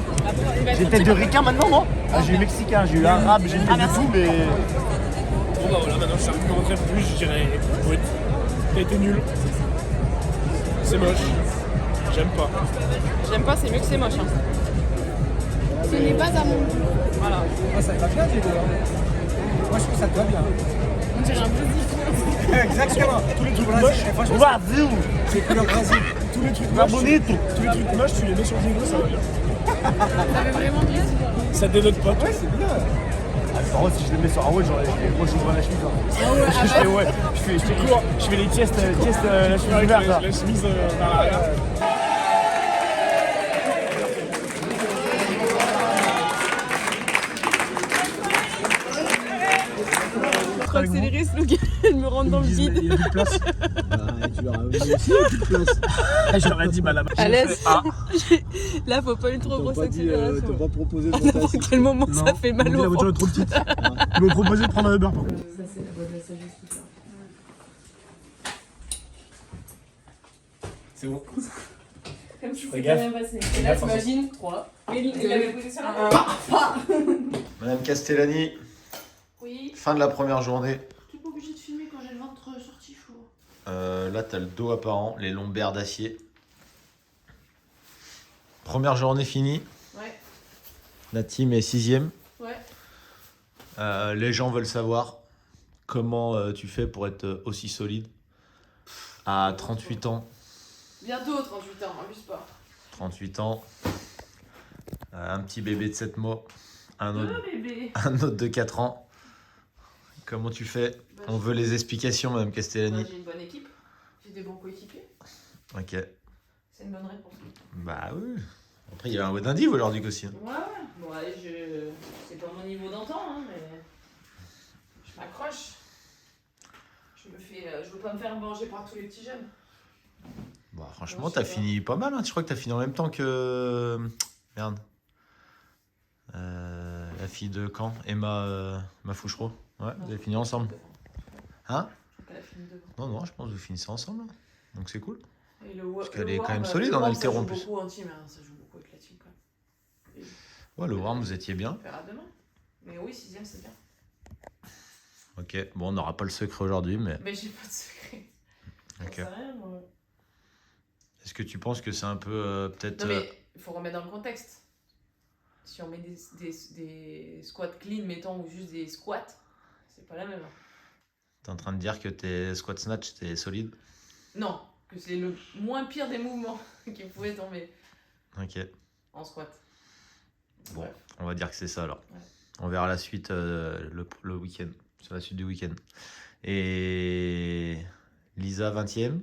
J'ai une tête de ricain maintenant, moi. Ah, j'ai eu mexicain, j'ai eu arabe, j'ai une tête de tout, mais. Bon bah voilà, maintenant je suis rentré plus, je dirais brut. T'as été nul. C'est moche. J'aime pas. J'aime pas, c'est mieux que c'est moche. Hein. Ce n'est pas à mon goût. Voilà. Moi ça va bien, Diego. Moi je trouve ça te va bien. On dirait un Brésil. Exactement. Tous les trucs moches, franchement, c'est couleur Brésil. Tous les trucs moches, tu les mets sur Diego, ça va bien. Ça veut vraiment dire. Ça dénote pas. Ouais, c'est bien. Par contre, si je le mets sur un wall, moi je ouvre la chemise. Je fais les tiestes, la chemise verte. La chemise par l'arrière. Trop accéléré, ce look, elle me rentre dans le vide. Il y a plus de place. Tu leur as aussi, il y a plus de place. Je leur ai dit, bah là-bas. À l'aise. Là, faut pas une trop grosse accélération. T'as pas proposé de À quel moment ça fait mal La au voiture est ventre. trop petite. Ils m'ont proposé de prendre un Uber par contre. Ça, c'est la voie de la sagesse, tout ça. C'est bon. Comme tu Fais gaffe. bien passé. Et là, t'imagines 3. Mais il avait posé sur la Madame Castellani, Oui, fin de la première journée. tu n'es pas obligé de filmer quand j'ai le ventre sorti chaud. Là, t'as le dos apparent, les lombaires d'acier. Première journée finie. Ouais, La team est 6ème. ouais. Les gens veulent savoir comment tu fais pour être aussi solide à 38 ans. Bientôt 38 ans, abuse pas. 38 ans. Un petit bébé de 7 mois. Un autre, Bébé. un autre de 4 ans. Comment tu fais? On veut les explications, Madame Castellani. J'ai une bonne équipe, j'ai des bons coéquipiers. Ok. C'est une bonne réponse. Bah oui. Après, il y avait un wedding div aujourd'hui aussi. Ouais, bon, allez, c'est pas mon niveau d'antan, hein, mais je m'accroche. Je veux pas me faire venger par tous les petits jeunes. Bah, franchement, t'as fini pas mal. Hein. Je crois que t'as fini en même temps que. Merde. La La fille de Caen, Emma Fouchereau. Ouais, vous avez fini ensemble. Hein? Elle a fini devant. Non, non, je pense que vous finissez ensemble. Donc c'est cool. Et Parce qu'elle est quand même solide en haltéro en plus. Ça joue beaucoup en team, hein. Ça joue beaucoup avec la team quand même. Ouais, le Worm, vous étiez bien. On verra demain. Mais oui, 6ème, c'est bien. Ok, bon, on n'aura pas le secret aujourd'hui, mais... Mais j'ai pas de secret. Ok. J'en sais rien, moi. Est-ce que tu penses que c'est un peu peut-être... Non mais il faut remettre dans le contexte. Si on met des squats clean, mettons, ou juste des squats, c'est pas la même. T'es en train de dire que tes squat snatch, t'es solide? Non, que c'est le moins pire des mouvements qui pouvaient tomber Ok. en squat. Bon, Bref. on va dire que c'est ça alors. Ouais. On verra la suite le week-end, sur la suite du week-end. Et Lisa 20e.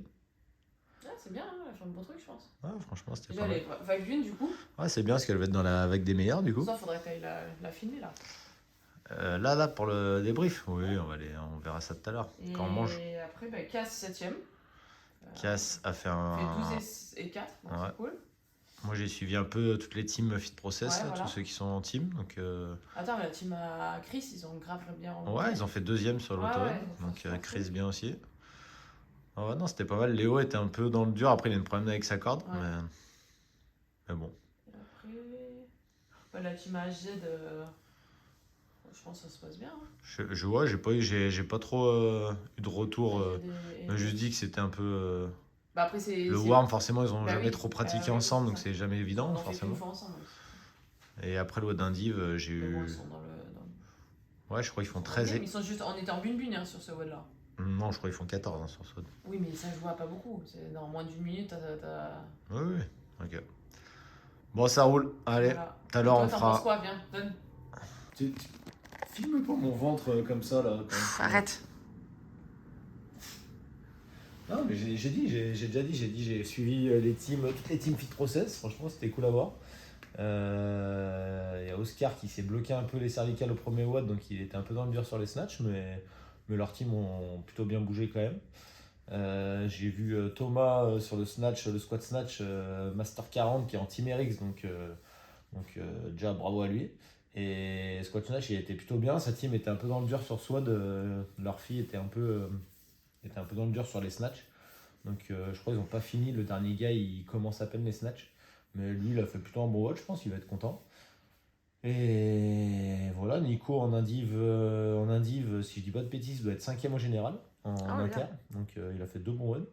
Ah, c'est bien, hein, elle fait un bon truc, je pense. Ouais, franchement, c'était Déjà, pas mal. elle est vague d'une, du coup. Ouais, c'est bien parce qu'elle va être dans la vague des meilleurs, du coup. Ça, faudrait qu'elle la filmer, là. Là, pour le débrief. Oui, on verra ça tout à l'heure, quand on mange. Et après, bah, Cass 7ème. Cass a fait un... Fait 12 et 4, donc Ouais. c'est cool. Moi, j'ai suivi un peu toutes les teams Fit Process, Ouais, là, voilà. tous ceux qui sont en team. Donc, Attends, mais la team à Chris, ils ont grave bien remonté. ouais, ils ont fait 2e sur Ouais, l'autorun. ouais, ils ont Donc, fait Chris bien aussi. Ah ouais, non, c'était pas mal. Léo était un peu dans le dur. Après, il a un problème avec sa corde. Ouais. Mais bon. Et après, bah, la team AG je pense que ça se passe bien. Hein. Je vois, j'ai pas trop eu de retour. On m'a juste dit que c'était un peu. Bah après, le Worm, forcément, ils ont Bah jamais oui, trop pratiqué oui, ensemble, c'est donc ça. c'est jamais évident, On en fait forcément. qu'une fois ensemble aussi. Et après, le WOD d'Indiv, j'ai Mais eu. bon, ils sont dans le... Ouais, je crois qu'ils font dans le 13 game. et. Ils sont juste... On était en bune-bune hein, sur ce WOD là. Non, je crois qu'ils font 14 hein, sur ce WOD. Oui, mais ça, je vois pas beaucoup. C'est dans moins d'une minute, t'as... Oui, oui, ok. Bon, ça roule. Allez, Voilà. tout à l'heure, on Toi, t'en penses fera. quoi? Viens, donne. Filme pas mon ventre comme ça, là. Arrête. Non, mais j'ai dit, j'ai suivi toutes les teams Fit Process. Franchement, c'était cool à voir. Il y a Oscar qui s'est bloqué un peu les cervicales au premier WOD, donc il était un peu dans le dur sur les snatchs, mais leurs teams ont plutôt bien bougé quand même. J'ai vu Thomas sur le squat snatch Master 40 qui est en Team RX, donc déjà bravo à lui. Et squat snatch, il était plutôt bien. Sa team était un peu dans le dur sur SWAD. Leur fille était un peu dans le dur sur les snatchs. Donc je crois qu'ils n'ont pas fini. Le dernier gars, il commence à peine les snatchs. Mais lui, il a fait plutôt un bon watch, je pense. Il va être content. Et voilà, Nico en indiv, si je dis pas de bêtises, doit être 5e au général en inter. Donc il a fait 2 bons runs.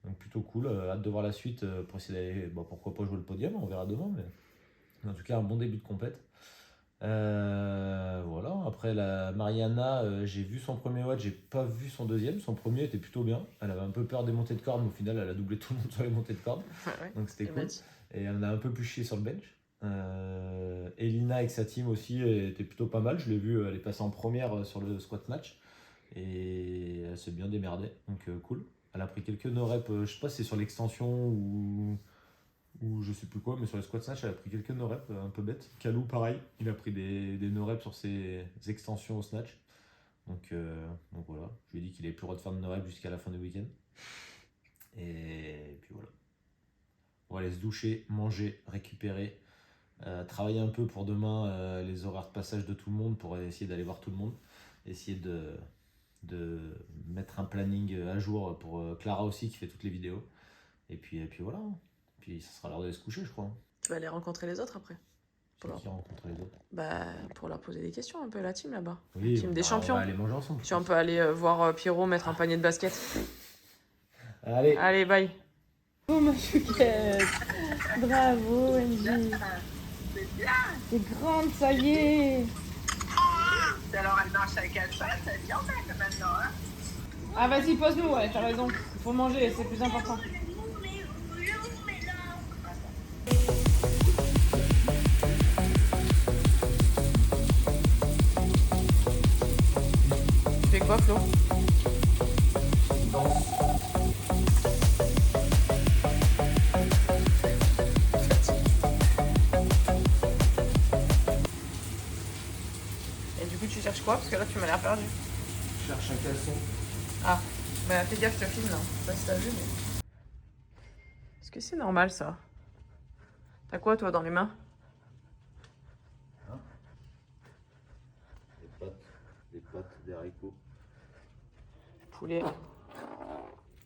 Donc plutôt cool. Hâte de voir la suite pour essayer d'aller, pourquoi pas jouer le podium. On verra demain. Mais en tout cas, un bon début de compète. Voilà, après la Mariana, j'ai vu son premier watch, j'ai pas vu son deuxième. Son premier était plutôt bien. Elle avait un peu peur des montées de corde, mais au final, elle a doublé tout le monde sur les montées de corde. Ouais, donc c'était cool. Et elle en a un peu plus chié sur le bench. Elina avec sa team aussi était plutôt pas mal. Je l'ai vu, elle est passée en première sur le squat match. Et elle s'est bien démerdée, donc cool. Elle a pris quelques no-reps, je sais pas si c'est sur l'extension ou je sais plus quoi, mais sur les squat snatch, elle a pris quelques no-reps, un peu bête. Kalou, pareil, il a pris des no-reps sur ses extensions au snatch. Donc voilà, je lui ai dit qu'il avait plus le droit de faire de no-reps jusqu'à la fin du week-end. Et puis voilà. On va aller se doucher, manger, récupérer, travailler un peu pour demain les horaires de passage de tout le monde pour essayer d'aller voir tout le monde. Essayer de mettre un planning à jour pour Clara aussi qui fait toutes les vidéos. Et puis voilà. Puis ça sera l'heure d'aller se coucher, je crois. Tu vas aller rencontrer les autres après. C'est qui rencontrer les autres? Bah, pour leur poser des questions un peu, la team là-bas. Oui, Team des champions. On va aller manger ensemble. Tu peux aller voir Pierrot mettre un panier de basket. Allez. Allez, bye. Oh ma chouquette. Bravo, MJ. T'es grande, ça y est. Alors elle marche avec elle pattes, elle est bien belle maintenant, hein. Ah vas-y, pose-nous, ouais, t'as raison. Il faut manger, c'est plus important. Tu fais quoi, Flo? Et du coup, tu cherches quoi? Parce que là, tu m'as l'air perdu. Je cherche un caleçon. Ah, bah fais gaffe, je te filme là. Je sais pas si t'as vu, mais. Est-ce que c'est normal ça? T'as quoi toi dans les mains? Des pâtes, des haricots. Poulet.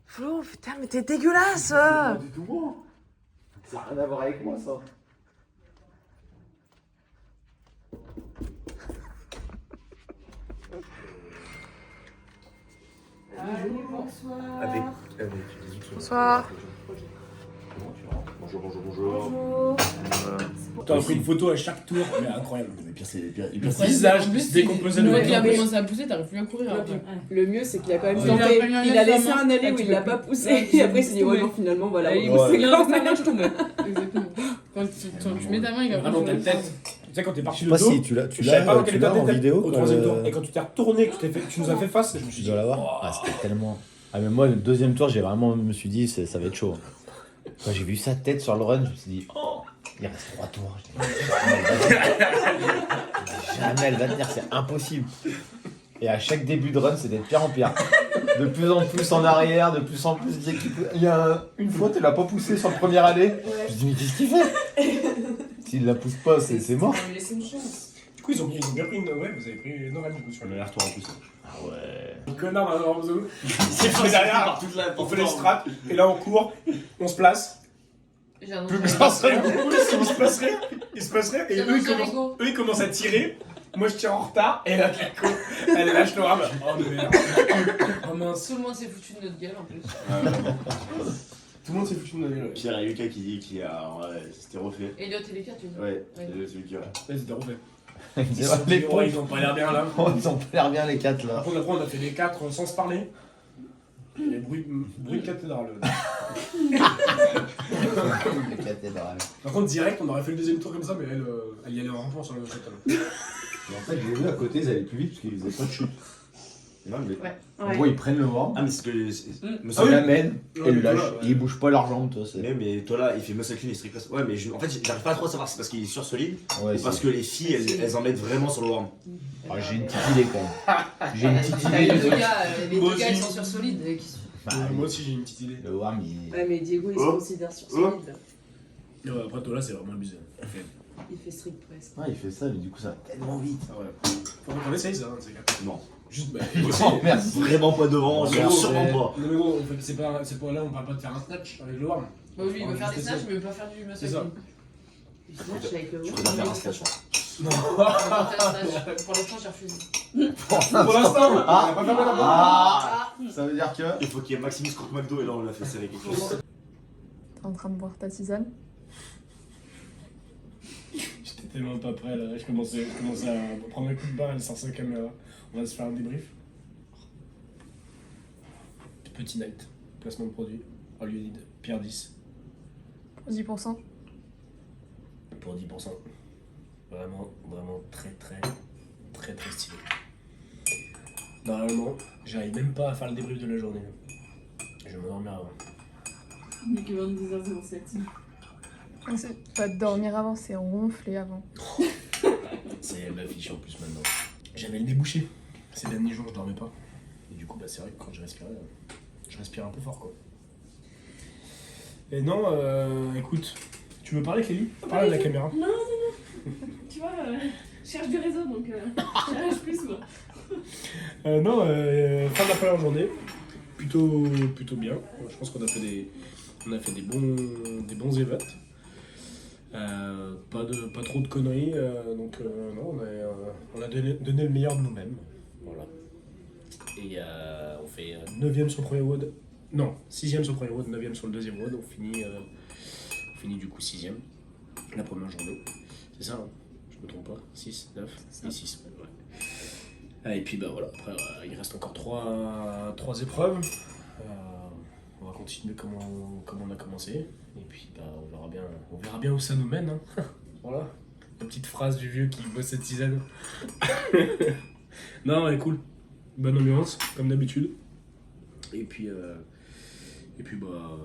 Flo, putain, mais t'es dégueulasse! Pas du tout moi. Ça n'a rien à voir avec moi, ça. Allez, bonsoir. Bonsoir. Bonjour. T'as pris une photo à chaque tour, mais incroyable. Mais pire, c'est Le visage qui se décomposait Une de fois qu'il a plus. commencé à pousser, t'arrives plus à courir. après. Le mieux, c'est qu'il a quand même Ouais. tenté. Il a Il a laissé fait un aller où il l'a pas poussé. Et après, il s'est dit, ouais, non, finalement, voilà. Il on pousse il a quand fait même. je tombe. Exactement. Quand tu mets ta main, il va Vraiment, ta pas tête. Tu sais, quand t'es parti Je le sais pas dos, si tu l'as je savais pas dans quel état en t'étais vidéo. au troisième tour. Et quand tu t'es retourné, que tu nous as fait face, je me suis Tu dit, dois l'avoir. Ah, c'était tellement. Ah, mais moi, le deuxième tour, j'ai vraiment me suis dit, ça va être chaud. Quand j'ai vu sa tête sur le run, je me suis dit, oh, il reste 3 tours. Je dis, jamais elle va tenir, c'est impossible. Et à chaque début de run, c'était de pire en pire. De plus en plus en arrière, de plus en plus d'équipe. Il y a une fois, tu l'as pas poussé sur le premier aller. Je me dis, mais qu'est-ce qu'il fait? S'il la pousse pas, c'est mort. On lui laisse une chance. Du coup, ils ont bien pris une. Ouais, vous avez pris Noël du coup sur le retour en plus. Ah ouais. connard dans leur zone. C'est fait derrière, on fait les strats, et là on court, on se place. J'ai un Plus autre. personne ne bouge, il se passe rien. Il se passe rien, et J'ai eux un ils commencent à tirer. Moi je tire en retard, et là Kako, elle lâche le rame. Oh merde. Oh mince. Tout le monde s'est foutu de notre gueule en plus. Tout le monde s'est foutu de notre gueule. Pierre et Lucas qui dit qu'il a. Ouais, c'était refait. Elliot et les 4, tu dis. Ouais, c'est lui qui a. Ouais, c'était refait. Ils ont pas l'air bien là. Ils ont pas l'air bien les 4 là. Par contre, après, on a fait les 4 sans se parler. Les bruits de cathédrale. Les cathédrales. Par contre, direct, on aurait fait le deuxième tour comme ça, mais elle y allait en rampant sur le château. Et en fait, j'ai vu à côté, ils allaient plus vite parce qu'ils faisaient pas de chute. Non, mais. Ouais. En gros, ils prennent le vent. Ah, mais c'est que. Ils l'amènent et ils le lâchent. Et ils bougent pas leurs jambes, toi. Mais toi là, il fait muscle clean et strict press. Ouais, mais en fait, j'arrive pas à trop savoir si c'est parce qu'il est sur solide Ouais, ou parce que les filles elles en mettent vraiment sur le warm. Ah, j'ai une petite idée quand même. J'ai une petite idée. Les deux gars, ils sont sur solide. Moi aussi, j'ai une petite idée. Le warm, il. Ouais, mais Diego, il se considère sur solide. Ouais, après, toi là, c'est vraiment abusé. Il fait strict press. Ouais, il fait ça, mais du coup, ça va tellement vite. Ah ouais. Faudrait qu'on essaye ça, c'est grave. Non. Juste, bah, Non, merci. Vraiment pas devant, sûrement pas. Non, mais gros, en fait, c'est pas là, on parle pas de faire un snatch avec le warm. Bah oui, il veut faire des snatchs, mais il veut pas faire du muscle C'est ça. clean. Il snatch avec le Je haut. préfère faire un snatch. Non. Il veut faire un snatch. Pour l'instant, j'ai refusé. Pour l'instant, on a pas fermé la porte. Ah, ça veut dire que. Il faut qu'il y ait Maximus contre McDo et là on l'a fait serrer quelque chose. T'es en train de boire ta tisane? J'étais tellement pas prêt là, je commençais à prendre un coup de barre, elle sort sa caméra. On va se faire un débrief. Petit night, placement de produit, all you need, Pierre 10. Pour 10%. Pour 10%. Vraiment très stylé. Normalement, j'arrive même pas à faire le débrief de la journée. Je vais m'endormir avant. Il est que 22h07. C'est pas dormir avant, c'est ronfler avant. C'est ma fiche en plus maintenant. J'avais le nez bouché. Ces derniers jours, je dormais pas. Et du coup, bah, c'est vrai que quand je respirais un peu fort, quoi. Et non, écoute, tu veux parler, Kelly? Parle à la caméra. Non. Tu vois, je cherche du réseau, donc je cherche plus, moi. Non, fin de la première journée. Plutôt bien. Je pense qu'on a fait des bons évotes. Pas trop de conneries, donc non, on a donné le meilleur de nous-mêmes. Voilà. Et on fait 9ème sur le premier WOD. Non, 6ème sur le premier WOD, 9ème sur le deuxième WOD. On finit du coup 6ème la première journée. C'est ça, hein, je me trompe pas. 6, 9 et 6. Ouais. Ah, et puis bah voilà, après il reste encore 3 épreuves. On va continuer comme on a commencé. Et puis bah, on verra bien où ça nous mène. Hein. Voilà, la petite phrase du vieux qui bosse cette tisane. Non, elle est cool. Bonne ambiance, comme d'habitude. Et puis bah...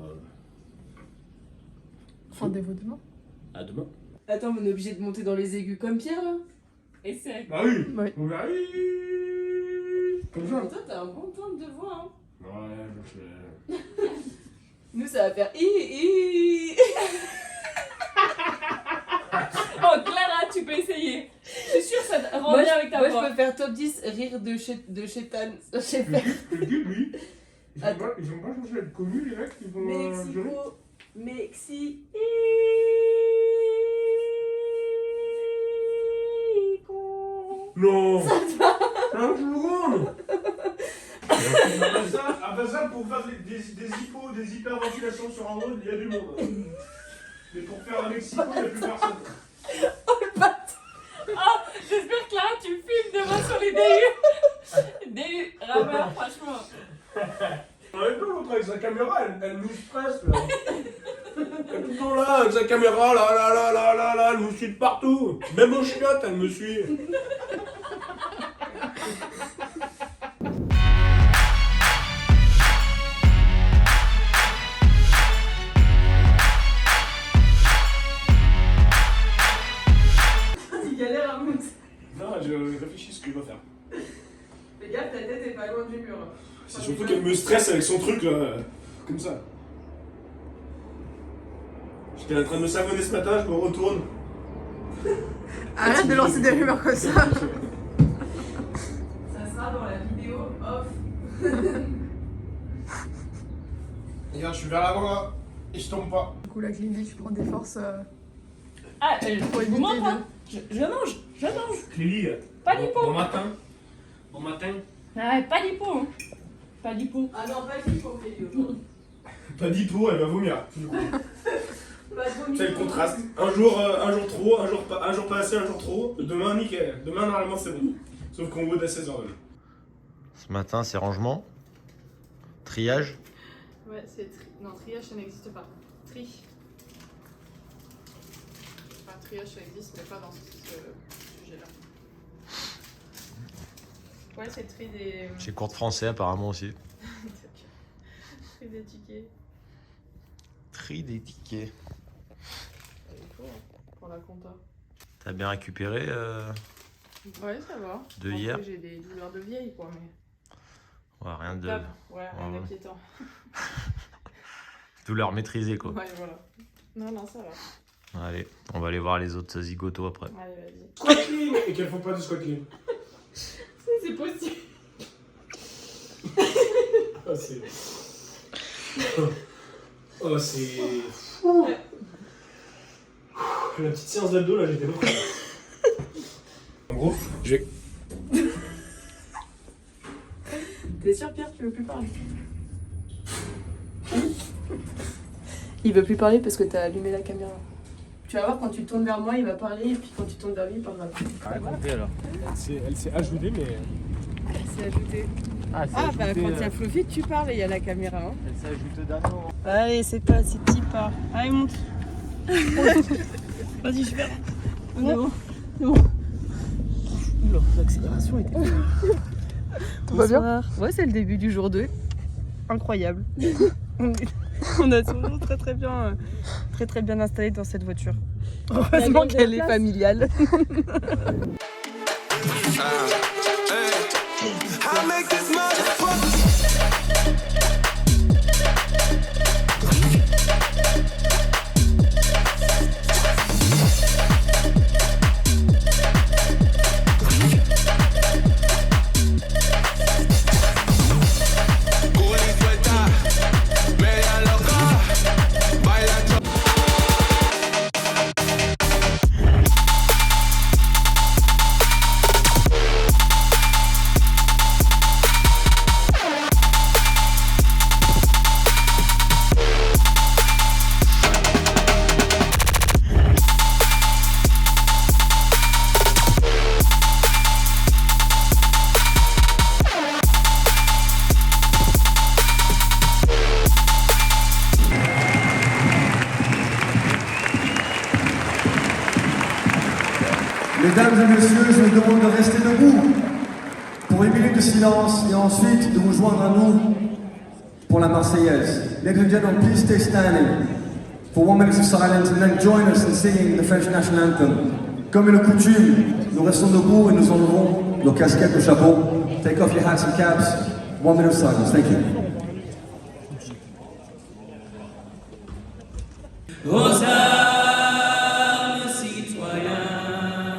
Rendez-vous demain. À demain. Attends, mais on est obligé de monter dans les aigus comme Pierre, là? Essaye. Bah oui. Ouais. On verra. Comme ça. Mais toi, t'as un bon temps de voix, hein. Ouais, je fais... Nous, ça va faire hi. Oh, Clara, tu tu peux essayer. Je suis sûre que ça rend Moi, bien avec ta moi voix. je peux faire top 10 rire de Chétan. Le but, lui, ils ont pas changé d'être connus, les mecs, ils vont Mexico. Mexico. Non. C'est un seconde. Ça, pour faire des hyperventilations sur Android, il y a du monde. Mais pour faire un Mexico, il n'y a plus personne. Oh, j'espère que Clara, tu filmes demain sur les DU. DU, rameur, franchement. Arrête l'autre avec sa caméra, elle nous stresse là. Elle est tout le temps là, avec sa caméra, là, elle nous suit de partout. Même aux chiottes, elle me suit. Il galère à monter. Non, je réfléchis ce que je vais faire. Fais gaffe, ta tête est pas loin du mur. C'est surtout qu'elle me stresse avec son truc là, comme ça. J'étais en train de me savonner ce matin, je me retourne. Arrête de lancer des rumeurs comme ça. Ça sera dans la vidéo off. Regarde, je suis vers l'avant là, et je tombe pas. Du coup, la clinique, tu prends des forces. Ah, je vous montre, hein. Je mange. Clélie, Pas d'hypo. bon matin. Bon matin. Ah, pas d'hypo, hein. Pas d'hypo. Ah non, pas d'hypo, Clélie. Pas d'hypo, elle va vomir. Du coup. Pas de vomi. C'est le contraste. Un jour trop, un jour pas assez, un jour trop. Demain, nickel. Demain, normalement, c'est bon. Sauf qu'on vaut à 16h. Ce matin, c'est rangement. Triage. Ouais, c'est non, triage ça n'existe pas. Tri. Enfin, triage ça existe, mais pas dans ce sujet-là. Ouais, c'est le tri des. J'ai cours de français apparemment aussi. Tri des tickets. Tri des tickets. Il faut, hein, pour la compta. T'as bien récupéré Ouais, ça va. De Bon, hier. après, j'ai des douleurs de vieille, quoi, mais. Ouais, rien de... Ouais, rien d'inquiétant. Douleur maîtrisée quoi. Ouais, voilà. Non, ça va. Allez, on va aller voir les autres zigotos après. Allez, vas-y. Squat clean. Et qu'elles font pas du squat clean. C'est possible. Oh, c'est. Oh, c'est. La petite séance d'abdos là, j'étais mort. En gros, je vais. T'es sûr, Pierre, tu veux plus parler? Il veut plus parler parce que t'as allumé la caméra. Tu vas voir, quand tu tournes vers moi, il va parler, et puis quand tu tournes vers lui, il parlera. Racontez alors. Elle s'est ajoutée, mais. Elle s'est ajoutée. Ah, Bah quand il y a Fluffy, tu parles et il y a la caméra. Hein. Elle s'est ajoutée d'un moment. Allez, c'est pas si petit pas. Allez, monte. Vas-y, je vais. C'est bon. Oula, l'accélération était. Tout va bien? Ouais, c'est le début du jour 2. Incroyable. On a toujours très bien installé dans cette voiture. Heureusement qu'elle est familiale. Mesdames et messieurs, je vous demande de rester debout pour une minute de silence et ensuite de vous joindre à nous pour la Marseillaise. Ladies and gentlemen, please stay standing for 1 minute of silence and then join us in singing the French national anthem. Comme une coutume, nous restons debout et nous enlevons nos casquettes, nos chapeaux. Take off your hats and caps. 1 minute of silence. Thank you. Aux âmes citoyens,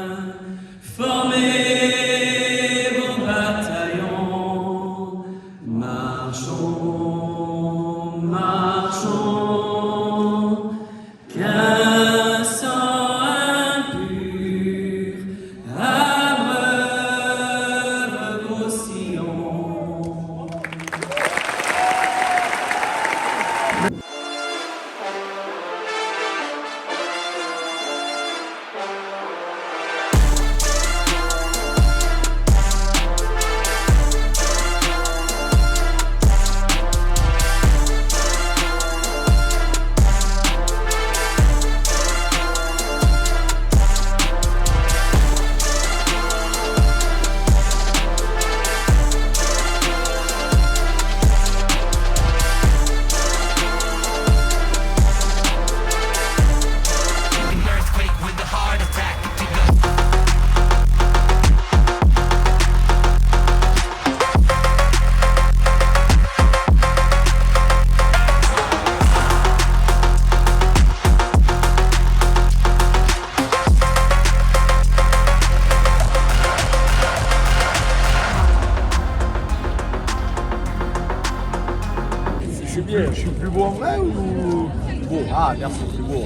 suis bien. Je suis plus beau en vrai ou beau? Ah, merci, plus beau.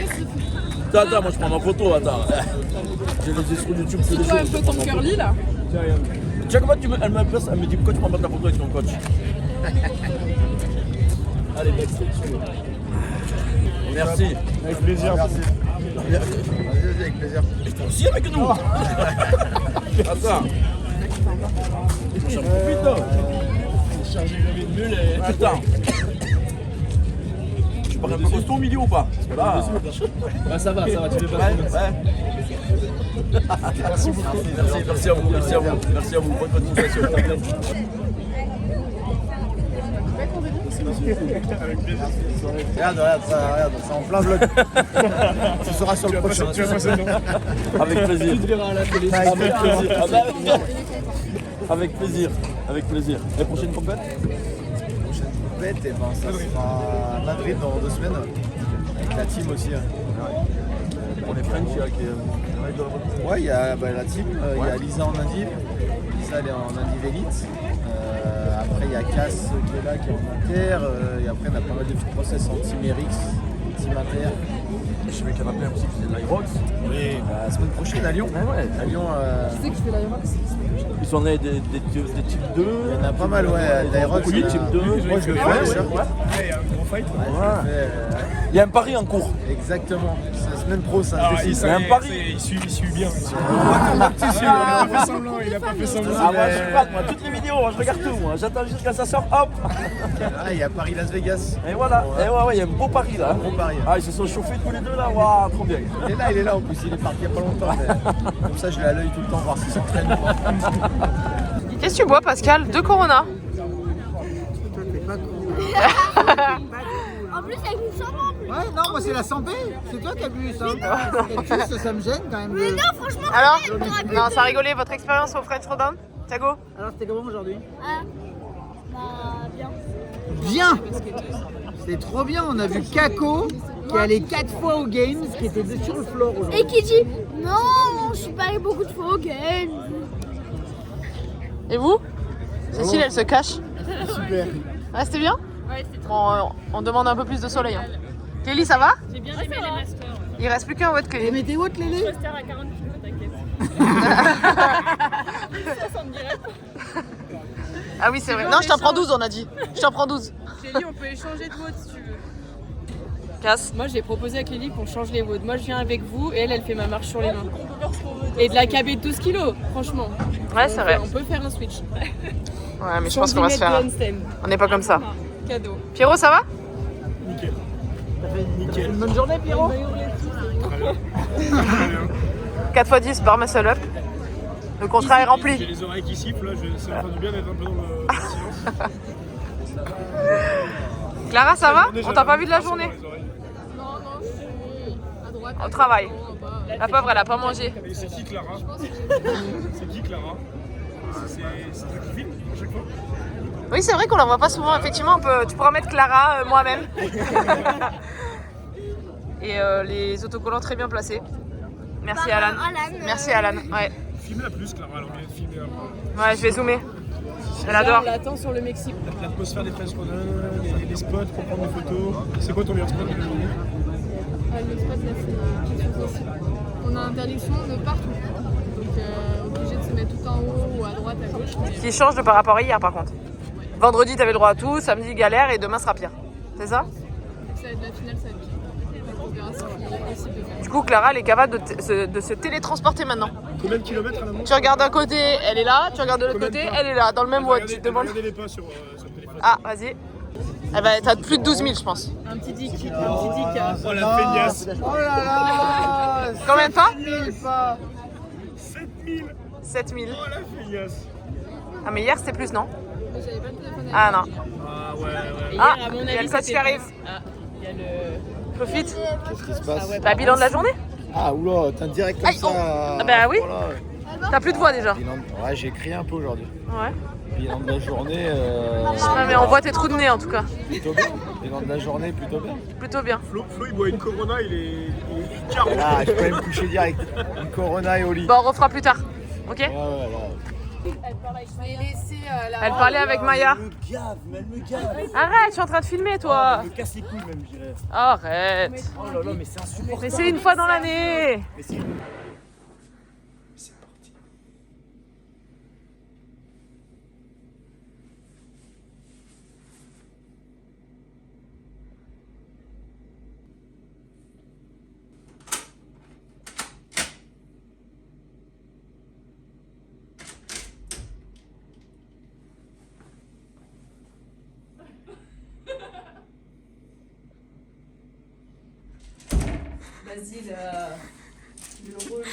Attends, moi je prends ma photo, attends. J'ai les sur YouTube. Tu vois un peu ton curly là? Tu sais comment elle me place, elle me dit pourquoi tu prends pas ta photo avec ton coach? Allez, mec, merci. Avec plaisir. Merci. Vas-y, avec plaisir. Et toi aussi avec nous. Attends. J'en profite là. Chargé de nul et... Putain. Tu parles un peu costaud au milieu ou pas? Parce que là... Ouais, ça va, tu fais pas ouais. Merci beaucoup. Merci à vous. Merci à vous. Bonne continuation. Regarde, c'est en plein vlog. Ce sera sur le prochain. Avec plaisir. Tu te verras à la télé. Avec plaisir. Et prochaine compète? Prochaine compète, et ben ça sera à Madrid dans 2 semaines. Avec la team aussi. Pour les French, il y a ouais, il y a la team, il y a Lisa en Indiv. Lisa elle est en Indiv Elite. Après il y a Cass qui est là, qui est en Inter. Et après on a pas mal de petits process en Team RX, Team Inter. Je sais qu'il y en a plein aussi qui faisaient de l'Irox. Oui, la semaine prochaine à Lyon. Ouais. À Lyon. Tu sais que je fais l'Irox? Ils sont nés des types 2. Il y en a pas mal, ouais. L'Irox. Oui, type 2. Moi je le fais. Il y a un gros fight. Il y a un pari en cours. Exactement. C'est la semaine pro, ça. Il y a un pari. Il suit bien. Il n'a pas fait semblant. Ah, moi je suis pas, moi, toutes les vidéos, moi, je regarde tout. Moi. J'attends jusqu'à ça sort, hop. Ah, il y a Paris Las Vegas. Et voilà. Et ouais, il y a un beau pari là. Un beau pari. Ah, ils se sont chauffés tous les deux là. Waouh, trop bien. Il est là en plus. Il est parti il n'y a pas longtemps. Mais... Comme ça, je l'ai à l'œil tout le temps, voir s'il s'entraîne. Qu'est-ce que tu bois, Pascal? 2 Corona. En plus, avec une chambre en plus. Ouais, non, moi c'est la santé. C'est toi qui as bu ça. Ça me gêne quand même. Mais non, franchement, Alors? quand Non, ça a rigolé, votre expérience au French Rodin? Thiago? Alors, c'était comment aujourd'hui? Bah, bien. Bien. C'était trop bien. On a vu Kako qui est allé 4 fois aux Games, qui était sur le floor aujourd'hui. Et qui dit non, je suis pas allé beaucoup de fois au game. Et vous? Cécile, elle se cache. Super. Ouais, c'était bien? Ouais, c'était trop Bon, on demande un peu plus de soleil. Hein. Kelly, ça va? J'ai bien aimé les masters. Il reste plus qu'un watt Kelly. Et mettez où Kelly? Master à 40 kg, t'inquiète. 60 direct. Ah oui, c'est vrai. Non, je t'en prends 12, on a dit. Je t'en prends 12. Kelly, on peut échanger de votes si tu veux. Casse. Moi, j'ai proposé à Kelly qu'on change les votes. Moi, je viens avec vous et elle fait ma marche sur les mains. Et de la KB de 12 kilos, franchement. Ouais, c'est vrai. On peut faire un switch. Ouais, mais je pense qu'on va se faire. On n'est pas comme ça. Cadeau. Pierrot, ça va? Nickel. Nickel. Une bonne journée, Pierrot. 4 x 10 par muscle up. Le contrat est rempli. J'ai les oreilles qui sifflent, c'est en train de bien d'être un peu dans le silence. Clara, ça va? On t'a pas vu de la journée? Non, je suis à droite. Au travail. La pauvre, elle a pas mangé. Et c'est qui Clara? C'est qui Clara? C'est toi qui filme à chaque fois? Oui, c'est vrai qu'on la voit pas souvent. Effectivement, tu pourras mettre Clara, moi-même. Et les autocollants très bien placés. Merci Alan. Merci Alan. Ouais. Filme-la plus, Clara, alors on vient de filmer après. Ouais, je vais zoomer. Elle adore. On l'attend sur le Mexique. L'atmosphère des French Rodin, les spots pour prendre des photos. C'est quoi ton meilleur spot de la journée? Le spot là, c'est quelque chose aussi. On a interdiction de partout. Donc obligé de se mettre tout en haut ou à droite, à gauche. Ce qui change de par rapport à hier par contre. Vendredi, t'avais le droit à tout, samedi galère et demain sera pire. C'est ça? Ça va être la finale, ça va être pire. Donc on verra ce qui est possible de faire. Du coup, Clara, elle est capable de se télétransporter maintenant. Combien de kilomètres à la montre? Tu regardes d'un côté, elle est là. Tu regardes de l'autre côté, elle est là. Dans le même watt. Tu te demandes. Regardez les pas sur le téléphone. Ah, vas-y. Eh ben, t'as plus de 12 000, je pense. Un petit dick. Oh la feignasse. Oh là là. Combien de pas? 7000 pas. 7000. 7000. Oh la feignasse. Ah, mais hier, c'était plus, non? J'avais pas de téléphone. Ah, non. Ah ouais. Et Ah, hier, à mon il y a avis, le coach qui c'était arrive. plus. Ah, il y a le. Profite. Qu'est-ce qui se passe? Bah, bilan de la journée? Ah, oula, t'as un direct comme Aïe, ça. oh. Ah, bah oui. Voilà. T'as plus de voix déjà. Ouais, j'ai crié un peu aujourd'hui. Ouais. Bilan de la journée. Ouais, mais on voit tes trous de nez en tout cas. Plutôt bien. Bilan de la journée, plutôt bien. Plutôt bien. Flo, il boit une Corona, il est carré. Ah, je peux même coucher direct. Une Corona et au lit. Bon, on refera plus tard. Ok? Ouais, là. Elle parlait avec Maya. Elle me gave, mais elle me gave. Arrête, je suis en train de filmer toi. Elle me casse les couilles même, je dirais. Arrête. Oh là là, mais c'est insupportable. Mais c'est une fois dans l'année. Mais c'est... Vas-y, le relou.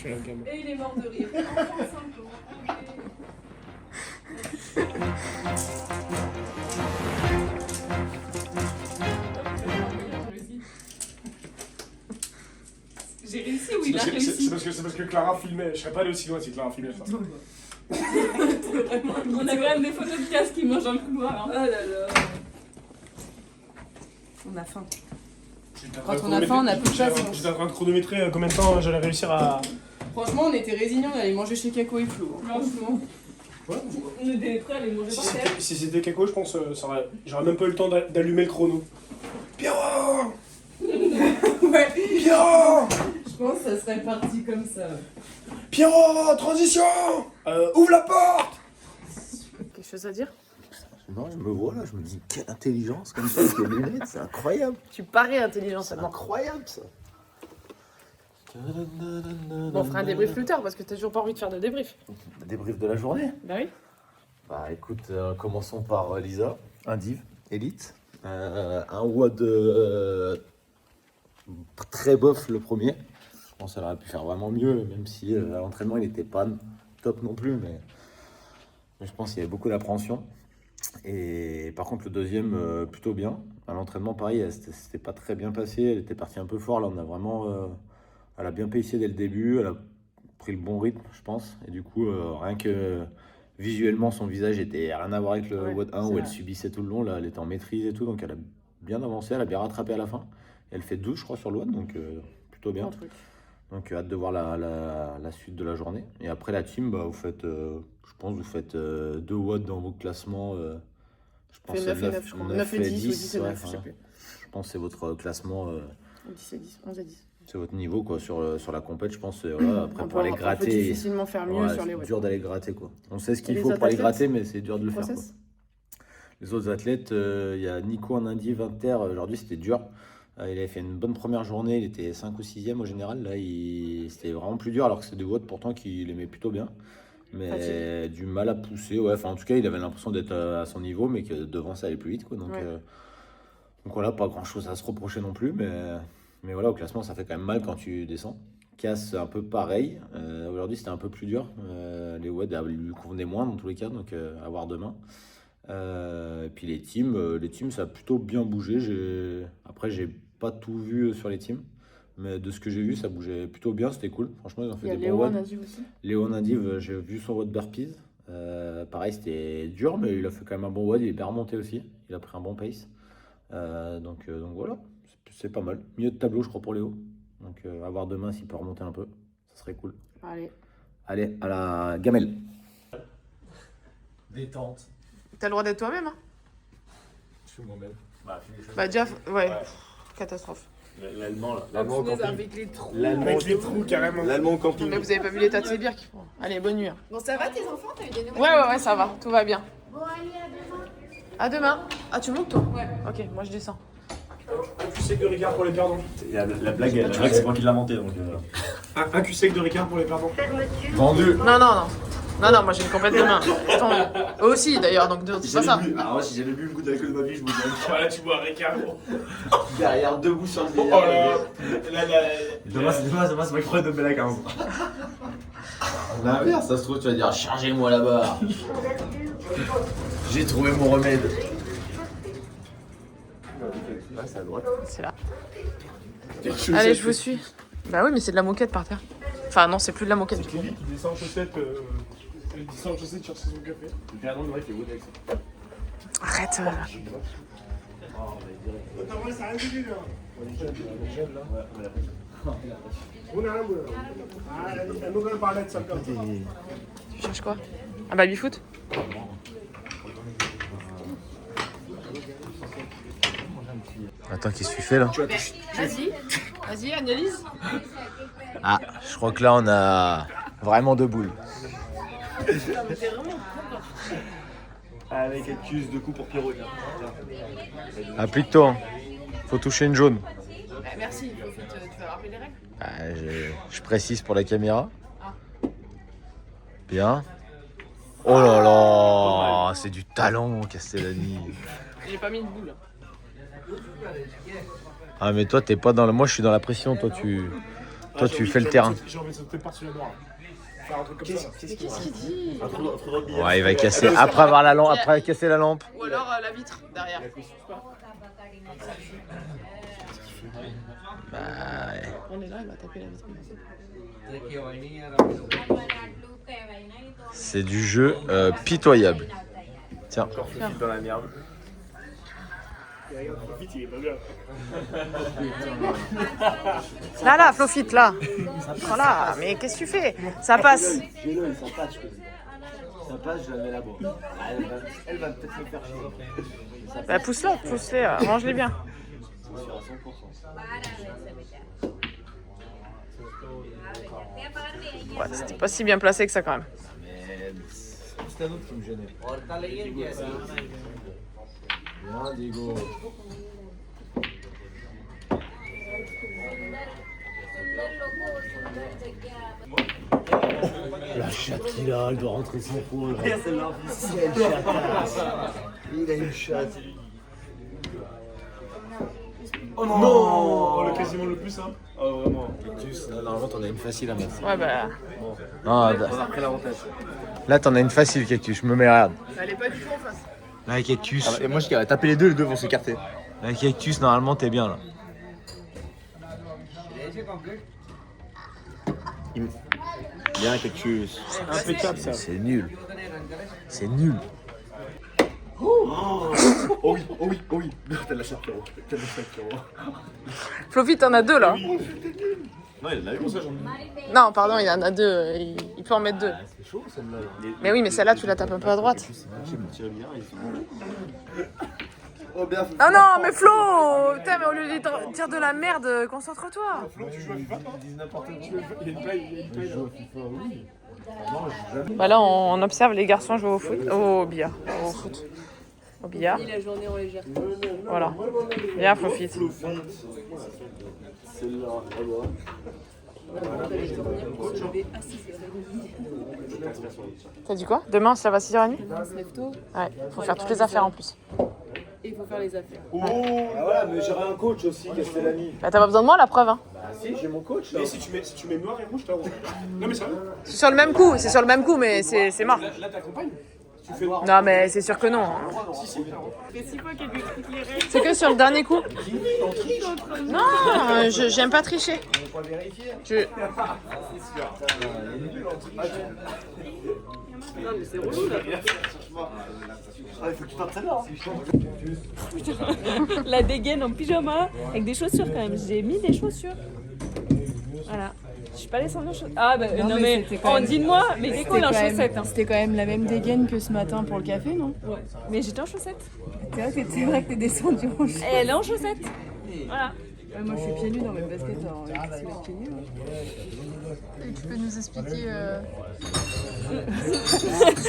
Et il est mort de rire. Enfin, simplement. J'ai réussi ou il a réussi? C'est parce que Clara filmait. Je serais pas allé aussi loin si Clara filmait ça. On a quand même des photos de casse qui mangent dans le couloir. Hein. Oh là là. On a faim. Quand on a faim, on a plus de patience. J'étais en train de chronométrer combien de temps j'allais réussir à... Franchement, on était résignants d'aller manger chez Kako et Flo. Franchement. Ouais. On était prêts à aller manger par terre. Si c'était Kako, je pense j'aurais même pas eu le temps d'allumer le chrono. Pierrot. Ouais. Pierrot. Je pense que ça serait parti comme ça. Pierrot, transition. Ouvre la porte. Quelque chose à dire? Non, je me vois là, je me dis quelle intelligence comme ça avec les lunettes, c'est incroyable. Tu parais intelligent, C'est ça. incroyable ça. Bon, on fera un débrief plus tard parce que t'as toujours pas envie de faire de débrief. Le débrief de la journée. Bah oui. Bah écoute, commençons par Lisa, un div, élite. Un WOD très bof le premier. Je pense qu'elle aurait pu faire vraiment mieux, même si à l'entraînement il n'était pas top non plus, mais je pense qu'il y avait beaucoup d'appréhension. Et par contre le deuxième plutôt bien. À l'entraînement pareil, c'était pas très bien passé, elle était partie un peu fort, là on a vraiment... elle a bien pacé dès le début, elle a pris le bon rythme je pense, et du coup rien que visuellement son visage était rien à voir avec le WOD 1 où elle subissait tout le long, là elle était en maîtrise et tout, donc elle a bien avancé, elle a bien rattrapé à la fin. Et elle fait 12 je crois sur le WOD, donc plutôt bien. Donc hâte de voir la suite de la journée. Et après la team, bah, vous faites, je pense vous faites 2 WOD dans vos classements. Je pense 9 et 9, je crois. 9 et 10 ou 10 et 9, je sais plus. Je pense que c'est votre classement. 10 et 10, 11 et 10. C'est votre niveau quoi, sur la compète, je pense. Voilà, après pour aller gratter. On peut difficilement faire mieux sur les WOD. C'est dur d'aller gratter quoi. On sait ce qu'il faut pour aller gratter, mais c'est dur de le faire. Quoi. Les autres athlètes, il y a Nico en indiv inter, aujourd'hui c'était dur. Il avait fait une bonne première journée, il était 5 ou 6e au général. Là, c'était vraiment plus dur, alors que c'est des WOD pourtant qu'il aimait plutôt bien. Mais du mal à pousser. Ouais, enfin, en tout cas, il avait l'impression d'être à son niveau, mais que devant ça allait plus vite. Quoi. Donc voilà, pas grand chose à se reprocher non plus. Mais voilà, au classement, ça fait quand même mal quand tu descends. Casse un peu pareil. Aujourd'hui, c'était un peu plus dur. Les WOD lui convenaient moins dans tous les cas, donc à voir demain. Et puis les teams, ça a plutôt bien bougé. Après, j'ai pas tout vu sur les teams, mais de ce que j'ai vu, ça bougeait plutôt bien, c'était cool. Franchement, ils ont fait des bons WOD. Léo en indiv, j'ai vu son WOD burpees. Pareil, c'était dur, mais il a fait quand même un bon WOD. Il est bien remonté aussi. Il a pris un bon pace. Donc voilà, c'est pas mal. Milieu de tableau, je crois, pour Léo. Donc à voir demain s'il peut remonter un peu. Ça serait cool. Allez, à la gamelle. Détente. T'as le droit d'être toi-même, hein? Je suis moi-même. Bah déjà, ouais. Catastrophe. L'allemand là. L'allemand au camping. Avec les trous. Avec les trous carrément. L'allemand au camping. Mais vous avez pas vu l'état de ces bières qui font. Allez, bonne nuit. Hein. Bon, ça va tes enfants? T'as eu des nouvelles? Ouais, ça va. Tout va bien. Bon, allez, à demain. À demain. Ah, tu montes toi? Ouais. Ok, moi je descends. Un cul sec de Ricard pour les perdants. La blague, c'est moi qui l'ai inventé donc. Un cul sec de Ricard pour les perdants. Vendu. Non, moi j'ai une compète demain. Attends, eux aussi d'ailleurs, donc c'est pas ça. Alors moi, si j'avais bu une goutte d'alcool de ma vie, je vous dirais. Voilà, tu bois un Ricard. Derrière, debout sur le délire. Oh là là. Demain, c'est moi qui ferai de la 15. L'inverse, ça se trouve, tu vas dire chargez-moi là-bas. J'ai trouvé mon remède. C'est à droite. C'est là. Allez, je vous suis. Bah oui, mais c'est de la moquette par terre. Enfin, non, c'est plus de la moquette. C'est Kelly qui descend en chaussettes. Elle descend en chaussettes chercher son café. Le perdant, il fait wood avec ça. Arrête. Tu cherches quoi? Un baby-foot? Attends, qu'est-ce que tu fais là? Vas-y, analyse. Ah, je crois que là on a vraiment deux boules. Avec accuse de coup pour Pierrot. Applique-toi. Faut toucher une jaune. Merci, tu vas rappeler les règles? Je précise pour la caméra. Bien. Oh là là, c'est du talent, Castellani. J'ai pas mis de boule. Ah mais toi t'es pas dans le... Moi je suis dans la pression, toi tu fais le terrain. J'ai envie de sauter par-dessus la noire. Faire un truc comme ça. Mais qu'est-ce qu'il dit? Ouais, il va casser. Après avoir la lampe, après casser la lampe. Ou alors la vitre derrière. Bah ouais. On est là, il va taper la vitre. C'est du jeu pitoyable. Tiens. Dans la merde. Là, Flofit, là. Voilà, mais qu'est-ce que tu fais? Ça passe. Ça passe, je la mets là-bas. Elle va peut-être me faire chier. Bah, pousse-les, range-les bien. Ouais, c'était pas si bien placé que ça quand même. C'est un autre qui me gênait. Bien, Diego. La chatte qu'il a, elle doit rentrer sans faute. C'est une chatasse. Il a une chatte. Oh non, le quasiment le plus simple. Oh vraiment. Normalement t'en as une facile à mettre. Ouais bah. Non, On a pris l'avantage. là t'en as une facile, Cactus. Je me mets, regarde. Elle est pas du tout en face. Là, Cactus. Et moi je taper les deux vont s'écarter. Là, Cactus, normalement t'es bien là. Bien, Cactus. Impeccable ça. C'est nul. C'est nul. Oh oui. T'as de la chatte, Pierrot. Flofit, t'en as deux là. Non, il en a eu, ça, j'en ai. Non, pardon, il en a deux. Il peut en mettre deux. C'est chaud, celle-là. Mais oui, mais celle-là, tu la tapes un peu à droite. Oh, bien. Ah non, mais Flo! Putain, mais au lieu de dire de la merde, concentre-toi. Flo, tu joues à FIFA, toi? Il y a une play. Bah là, on observe les garçons jouer au foot, au billard, au billard. La journée en légère. Voilà. Bien, Flofit. Celle-là, T'as dit quoi? Demain, ça va à 6h30? On se lève tôt Ouais, faut faire toutes les affaires en plus. et il faut faire les affaires. Oh, ah voilà, mais j'aurais un coach aussi, Castellani. Bah t'as pas besoin de moi, la preuve, hein. Bah si, j'ai mon coach là. Et si tu mets noir et rouge, t'as rouge. Non mais ça va. C'est sur le même coup, mais c'est mort. Là t'accompagnes. Non mais c'est sûr que non. C'est que sur le dernier coup. Non, j'aime pas tricher. Non mais c'est relou là. Ah, il faut que tu partes celle-là. La dégaine en pyjama avec des chaussures quand même. J'ai mis des chaussures. Voilà. Je suis pas descendue en chaussettes. Ah bah non mais dis-moi, mais Gecko elle est en chaussettes. Hein. C'était quand même la même dégaine que ce matin pour le café, non? Ouais. Mais j'étais en chaussettes. C'est vrai que t'es descendue en chaussettes. Et elle est en chaussettes. Voilà. Ouais, moi je suis pieds nus dans mes baskets, alors qu'est-ce que pieds nus? Et tu peux nous expliquer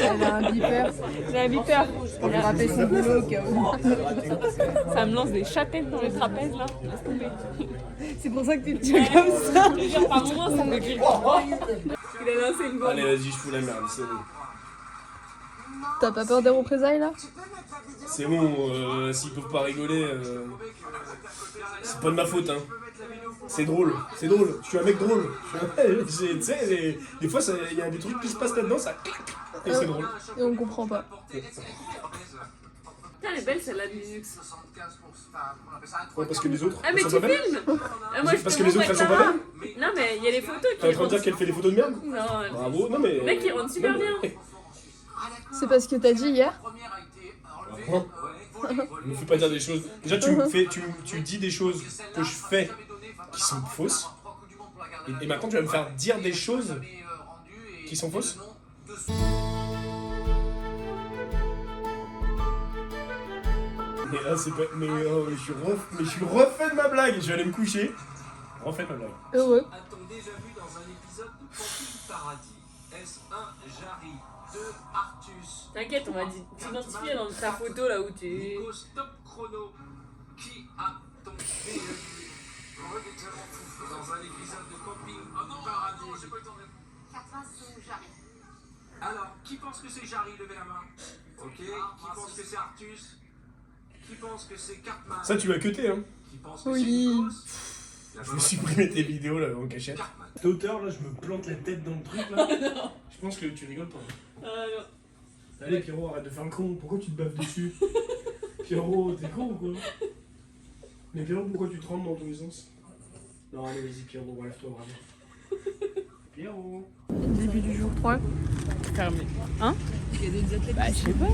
Elle a un beeper. Elle a un beeper. Elle a râpé son boulot au cas où. Ça me lance des châtaignes dans les trapèzes là. Laisse tomber. C'est pour ça que tu te tiens comme ça. Genre par moment ça me grille. Il a lancé une bombe. Allez, vas-y, je fous la merde, c'est bon. T'as pas peur des représailles là? C'est bon, s'ils peuvent pas rigoler, c'est pas de ma faute, hein. C'est drôle. Je suis un mec drôle. Tu sais, des fois, il y a des trucs qui se passent là-dedans, ça claque. Et c'est drôle. Et on comprend pas. Putain, elle est belle celle-là de Linux. Ouais, parce que les autres. Ah mais elles tu sont pas belles. filmes. Moi, Parce que les autres, elles sont pas belles. Non mais il y a les photos qui T'es en train de dire qu'elle fait des photos de merde? Non. Bravo, non mais. Mec, ils rendent super bien. C'est parce que t'as dit hier? Me fais pas dire des choses. Déjà, tu dis des choses que je fais qui sont fausses. Et maintenant, tu vas me faire dire des choses qui sont fausses. Mais là, c'est pas. Mais je suis refait de ma blague. Je vais aller me coucher. Refait ma blague. Heureux. A-t-on déjà vu dans un épisode de Camping Paradis? Est-ce un Jarry, 2 Artus? T'inquiète, on va t'identifier dans ta photo là où tu es. Stop chrono. Qui a-t-on déjà vu dans un épisode de Camping Paradis? J'ai pas eu le temps de répondre. Cartman ou Jarry? Alors, qui pense que c'est Jarry? Levez la main. Ok. Qui pense que c'est Artus? Qui pense que c'est Cartman? Ça, tu vas cuter, hein? Qui pense que c'est Nikos? Je vais supprimer tes vidéos là en cachette. T'es auteur là, je me plante la tête dans le truc là. Je pense que tu rigoles pas. Ah non. Allez Pierrot, arrête de faire le con. Pourquoi tu te baves dessus? Pierrot, t'es con ou quoi? Mais Pierrot, pourquoi tu te rentres dans tous les sens? Non, allez, vas-y Pierrot, relève-toi vraiment. Pierrot. Début du jour 3. Fermé. Hein? Il y a des athlètes. Bah, je sais pas.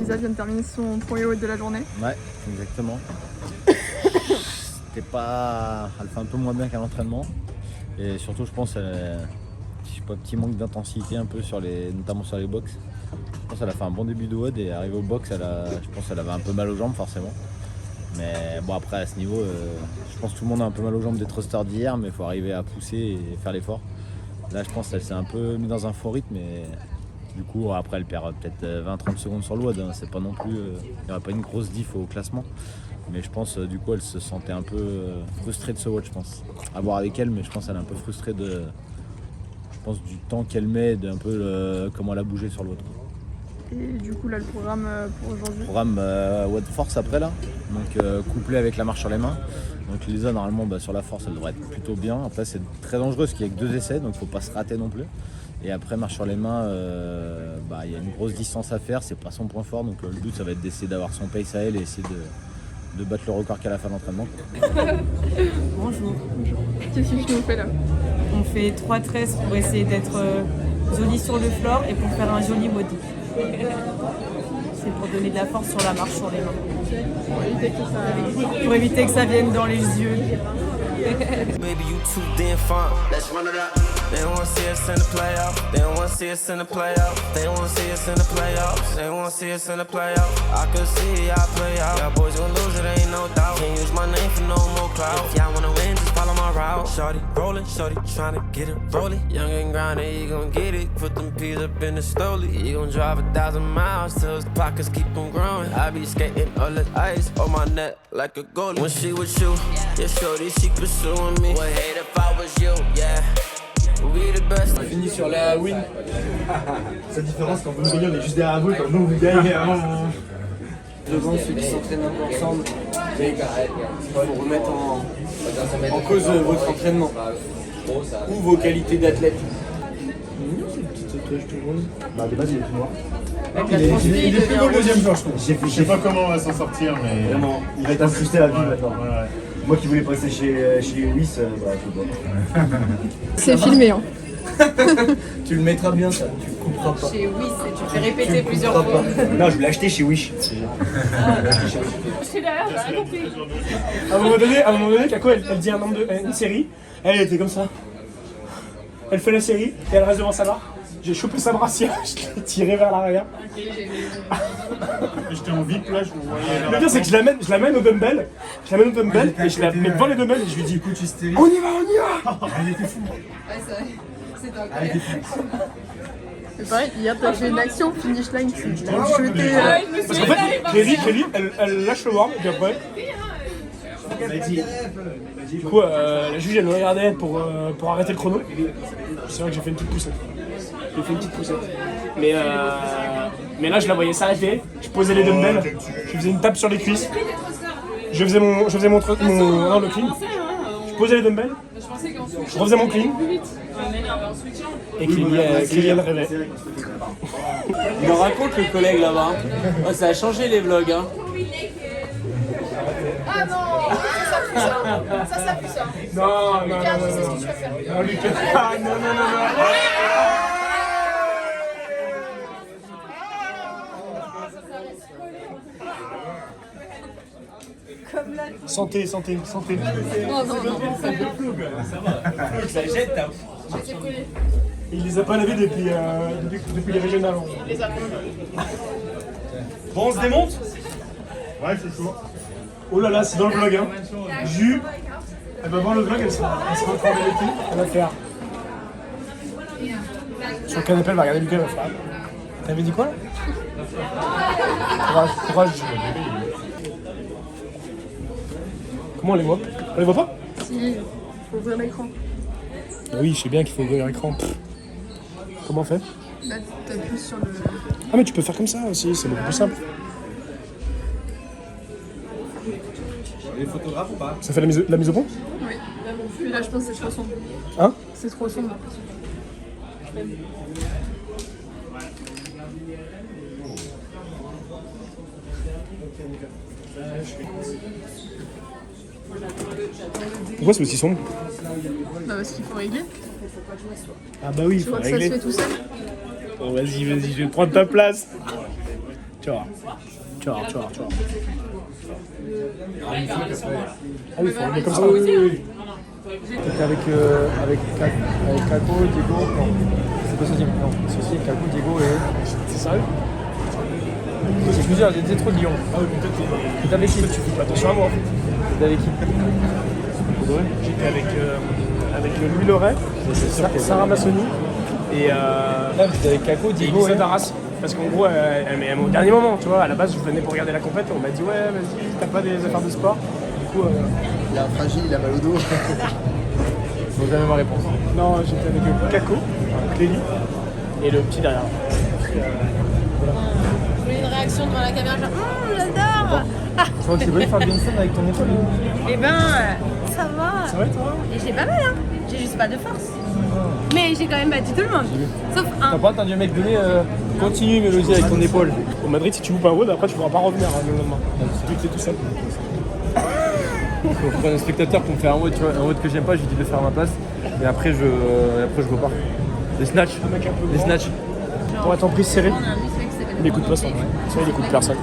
Lisa vient de terminer son premier WOD de la journée. Ouais, exactement. C'était pas... Elle fait un peu moins bien qu'à l'entraînement. Et surtout, je pense, je sais pas, petit manque d'intensité un peu notamment sur les box. Je pense qu'elle a fait un bon début de WOD et arrivée au box, je pense qu'elle avait un peu mal aux jambes forcément. Mais bon, après à ce niveau, je pense que tout le monde a un peu mal aux jambes des thrusters d'hier, mais il faut arriver à pousser et faire l'effort. Là, je pense qu'elle s'est un peu mise dans un faux rythme et du coup, après, elle perd peut-être 20-30 secondes sur le WOD. Hein. C'est pas non plus, il n'y aura pas une grosse diff au classement. Mais je pense, du coup, elle se sentait un peu frustrée de ce WOD, je pense. À voir avec elle, mais je pense qu'elle est un peu frustrée du temps qu'elle met, d'un peu comment elle a bougé sur le WOD. Et du coup, là, le programme pour aujourd'hui. Programme WOD force après là, donc couplé avec la marche sur les mains. Donc Lisa normalement sur la force elle devrait être plutôt bien. Après c'est très dangereux parce qu'il n'y a que 2 essais, donc il ne faut pas se rater non plus. Et après marche sur les mains, il y a une grosse distance à faire, c'est pas son point fort, donc le but ça va être d'essayer d'avoir son pace à elle et essayer de battre le record qu'à la fin de l'entraînement. Bonjour. Qu'est-ce que tu nous fais là? On fait 3 tresses pour essayer d'être joli sur le floor et pour faire un joli body. C'est pour donner de la force sur la marche sur les mains. Pour éviter que ça vienne dans les yeux. Baby, you too damn fine. Let's run it up. They don't wanna see us in the playoffs. They don't wanna see us in the playoffs. They don't wanna see us in the playoffs. They wanna see us in the playoffs. I could see y'all play out. Y'all boys gon' lose it, ain't no doubt. Can't use my name for no more clout. If y'all wanna win, just follow my route. Shorty rollin', shorty tryna get it rollin'. Young and grindin', you gon' get it. Put them peas up in the stoley. You gon' drive 1,000 miles till his pockets keep on growing. I be skating all the ice on my neck like a goalie. When she with you, yeah, shorty, she pursuing me. Would hate if I was you, yeah. We the best. On finit sur la win. Sa différence quand vous gagnez, on est juste derrière vous, quand nous vous gagnez avant. Devant ceux qui s'entraînent un peu ensemble, il faut remettre en cause votre entraînement ou vos qualités d'athlète. C'est une petite tatouage tout le monde. Bah de base il est tout noir. Il est plus beau le deuxième jour je trouve. Je sais pas comment on va s'en sortir, mais. Vraiment, il va être incrusté à vie maintenant. Moi qui voulais passer chez Wiss, bah je peux pas. C'est filmé, hein. Tu le mettras bien ça, tu le couperas pas. Chez Wish, tu fais répéter plusieurs fois. Non, je l'ai acheté chez Wish. Je suis derrière, j'ai rien compris. À un moment donné, Kako elle dit un nombre une série, elle était comme ça. Elle fait la série et elle reste devant sa barre. J'ai chopé sa brassière, je l'ai tiré vers l'arrière. J'étais en VIP là, je vous voyais. Le pire c'est que je l'amène au dumbbell, et je la mets devant les dumbbells et je lui dis écoute, on y va. Elle était fou. Ouais, c'est Elle était fou. C'est pareil, hier t'as fait une action finish line, tu t'as jeté. Parce qu'en fait, Kelly, elle lâche le warm et puis après, Du coup, la juge, elle me regardait pour arrêter le chrono. C'est vrai que j'ai fait une petite poussette. Mais là, je la voyais s'arrêter. Je posais les dumbbells. Je faisais une tape sur les cuisses. Je faisais mon non, le clean. Je posais les dumbbells. Je refaisais mon clean. Et Kylian rêvait. Il me raconte le collègue là-bas. Oh, ça a changé les vlogs. Hein. Ah non, ça pue ça. Non, Lucas, je sais ce que tu vas faire. Non, Lucas. Ah, non. Santé. Non. Ça jette, hein. Il les a pas lavés depuis les régionales. Il les a Bon, on se démonte? Ouais, c'est chaud. Oh là là, c'est dans le vlog, hein. Jus, elle va voir le vlog, elle sera encore vérifiée. Elle va faire. Sur le canapé, elle va regarder Lucas, elle va faire. T'avais dit quoi là? Courage. Comment on les voit? On les voit pas? Si, faut ouvrir l'écran. Oui, je sais bien qu'il faut ouvrir l'écran. Comment on fait? Bah, t'appuies sur le... Ah mais tu peux faire comme ça aussi, c'est beaucoup plus simple. Les photographes ou pas? Ça fait la mise au point? Oui. Puis là, je pense que c'est trop sombre. Hein? C'est trop sombre. Pourquoi c'est aussi sombre? Bah parce qu'il faut régler. Ah bah oui, il Tu faut vois que ça régler. se fait tout seul. Bon vas-y, je vais prendre ta place. Tu vas voir. Ah oui, il faut régler comme ça. Oui. T'étais avec Kako, Diego, non. C'est pas Sosim, non. Sosim, Kako, Diego et... C'est sérieux? C'est plusieurs, il y a trop de lions. Ah oui, peut-être. T'étais avec qui? Tu fais pas attention à moi. T'étais avec qui? J'étais avec Louis Loret, Sarah Massoni et là j'étais avec Kako, Diego et Daras. Parce qu'en gros, elle au dernier moment, tu vois, à la base je venais pour regarder la compète, on m'a dit ouais vas-y, t'as pas des affaires de sport. Du coup, il est fragile, il a mal au dos. Faut jamais ma réponse. Non, j'étais avec Kako, Clélie et le petit derrière. Je voulais une réaction devant la caméra, genre j'adore. Tu vois que c'est bon de faire bien ça avec ton épaule? Eh ben, ça va. Ça va toi? Et j'ai pas mal, hein. J'ai juste pas de force. Mais j'ai quand même battu tout le monde. Sauf un. T'as pas entendu un mec donner continue Mélodie avec ton épaule. Au Madrid, si tu loupes un WOD, après tu pourras pas revenir le lendemain. Vu que t'es tout seul. Faut prendre un spectateur pour me faire un WOD, tu vois, un WOD que j'aime pas, je lui dis de le faire à ma place. Et après je repars. Les snatch. Les snatch. Pour être en prise serrée. Il écoute pas ça. Ça, il écoute personne.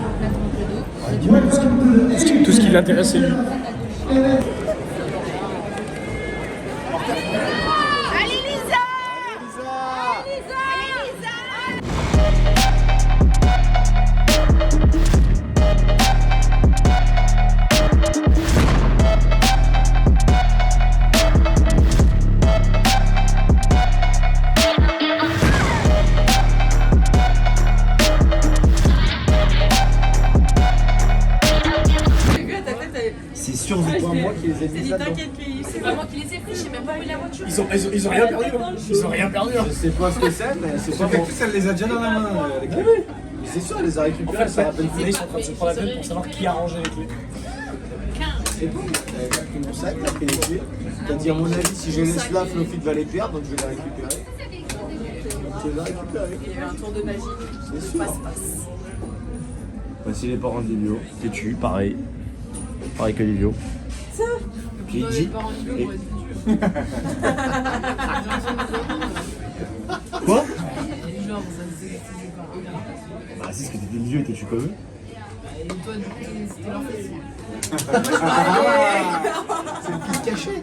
Tout ce qui l'intéresse, c'est lui. Allez Lisa! C'est sûr, c'est pas moi qui les ai mis là-dedans. C'est pas moi qui les ai pris, j'ai même pas mis la voiture. Ils ont rien perdu, hein. Ils ont rien perdu. Je sais pas ce que c'est, mais c'est pas bon. Elle les a déjà dans la main. Les clés. C'est sûr, elle les a récupérées. En fait, ils sont en train de se prendre la tête pour savoir qui a rangé les clés. C'est bon, t'avais pas pris mon sac, t'as pris les clés. T'as dit à mon avis, si je laisse là, Flofit va les perdre, donc je vais les récupérer. Tu les as récupérés. Il y avait un tour de magie. C'est sûr. Passe. Voici les parents de Livio. Têtu, pareil. Pareil que Livio. Ça. J'ai dit. Quoi? Bah si, parce que t'étais vieux et t'es comme eux. Et toi, du coup, c'était leur fils. C'est le fils caché.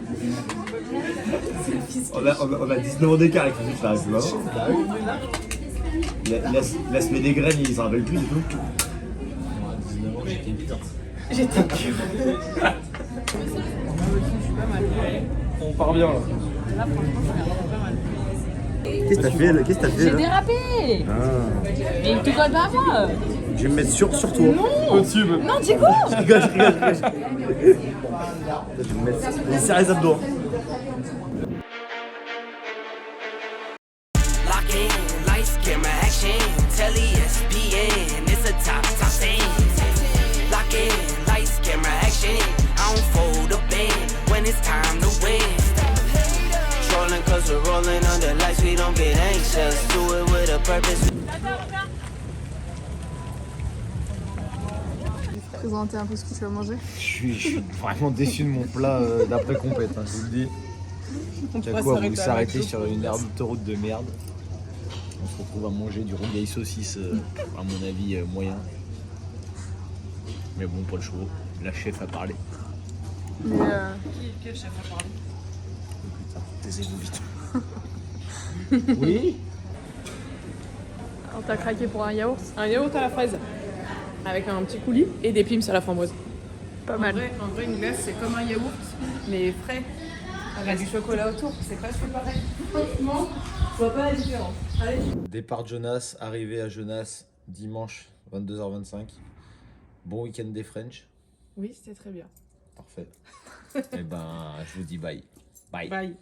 On a 19 ans d'écart avec le fils là, c'est marrant. Bah oui. Il a semé des graines, il s'en rappelle plus du tout. Moi, à 19 ans, j'étais putain. J'étais pure. On part bien là. Là, franchement, ça a l'air pas mal. Qu'est-ce que t'as fait là? J'ai dérapé. Mais il te colle pas à moi. Je vais me mettre sur toi. Au-dessus. Non, dis quoi? Je rigole. Je vais me mettre. Il serre les abdos. Lock in, lights, camera, action. Telly, ESPN, it's a top 10. Lock in, lights, camera, action. I don't fold a band when it's time to win. Trolling cause we're rolling under lights, we don't get anxious. Do it with a purpose. Présenter un peu ce que tu vas manger. Je suis vraiment déçu de mon plat d'après compète, hein, je vous le dis. Kako a voulu s'arrêter sur une aire d'autoroute de merde. On se retrouve à manger du rougail saucisse, à mon avis, moyen. Mais bon, pas le choix. La chef a parlé. Mais Quel chef a parlé? Putain, taisez-vous vite. Oui. Alors t'as craqué pour un yaourt? Un yaourt à la fraise. Avec un petit coulis et des pims à la framboise. Pas mal. En vrai, une glace, c'est comme un yaourt, mais frais. Avec du chocolat autour, c'est presque pareil. Franchement, je vois pas la différence. Allez. Départ de Jonas, arrivée à Jonas, dimanche 22h25. Bon week-end des French. Oui, c'était très bien. Parfait. Et ben, je vous dis bye. Bye. Bye.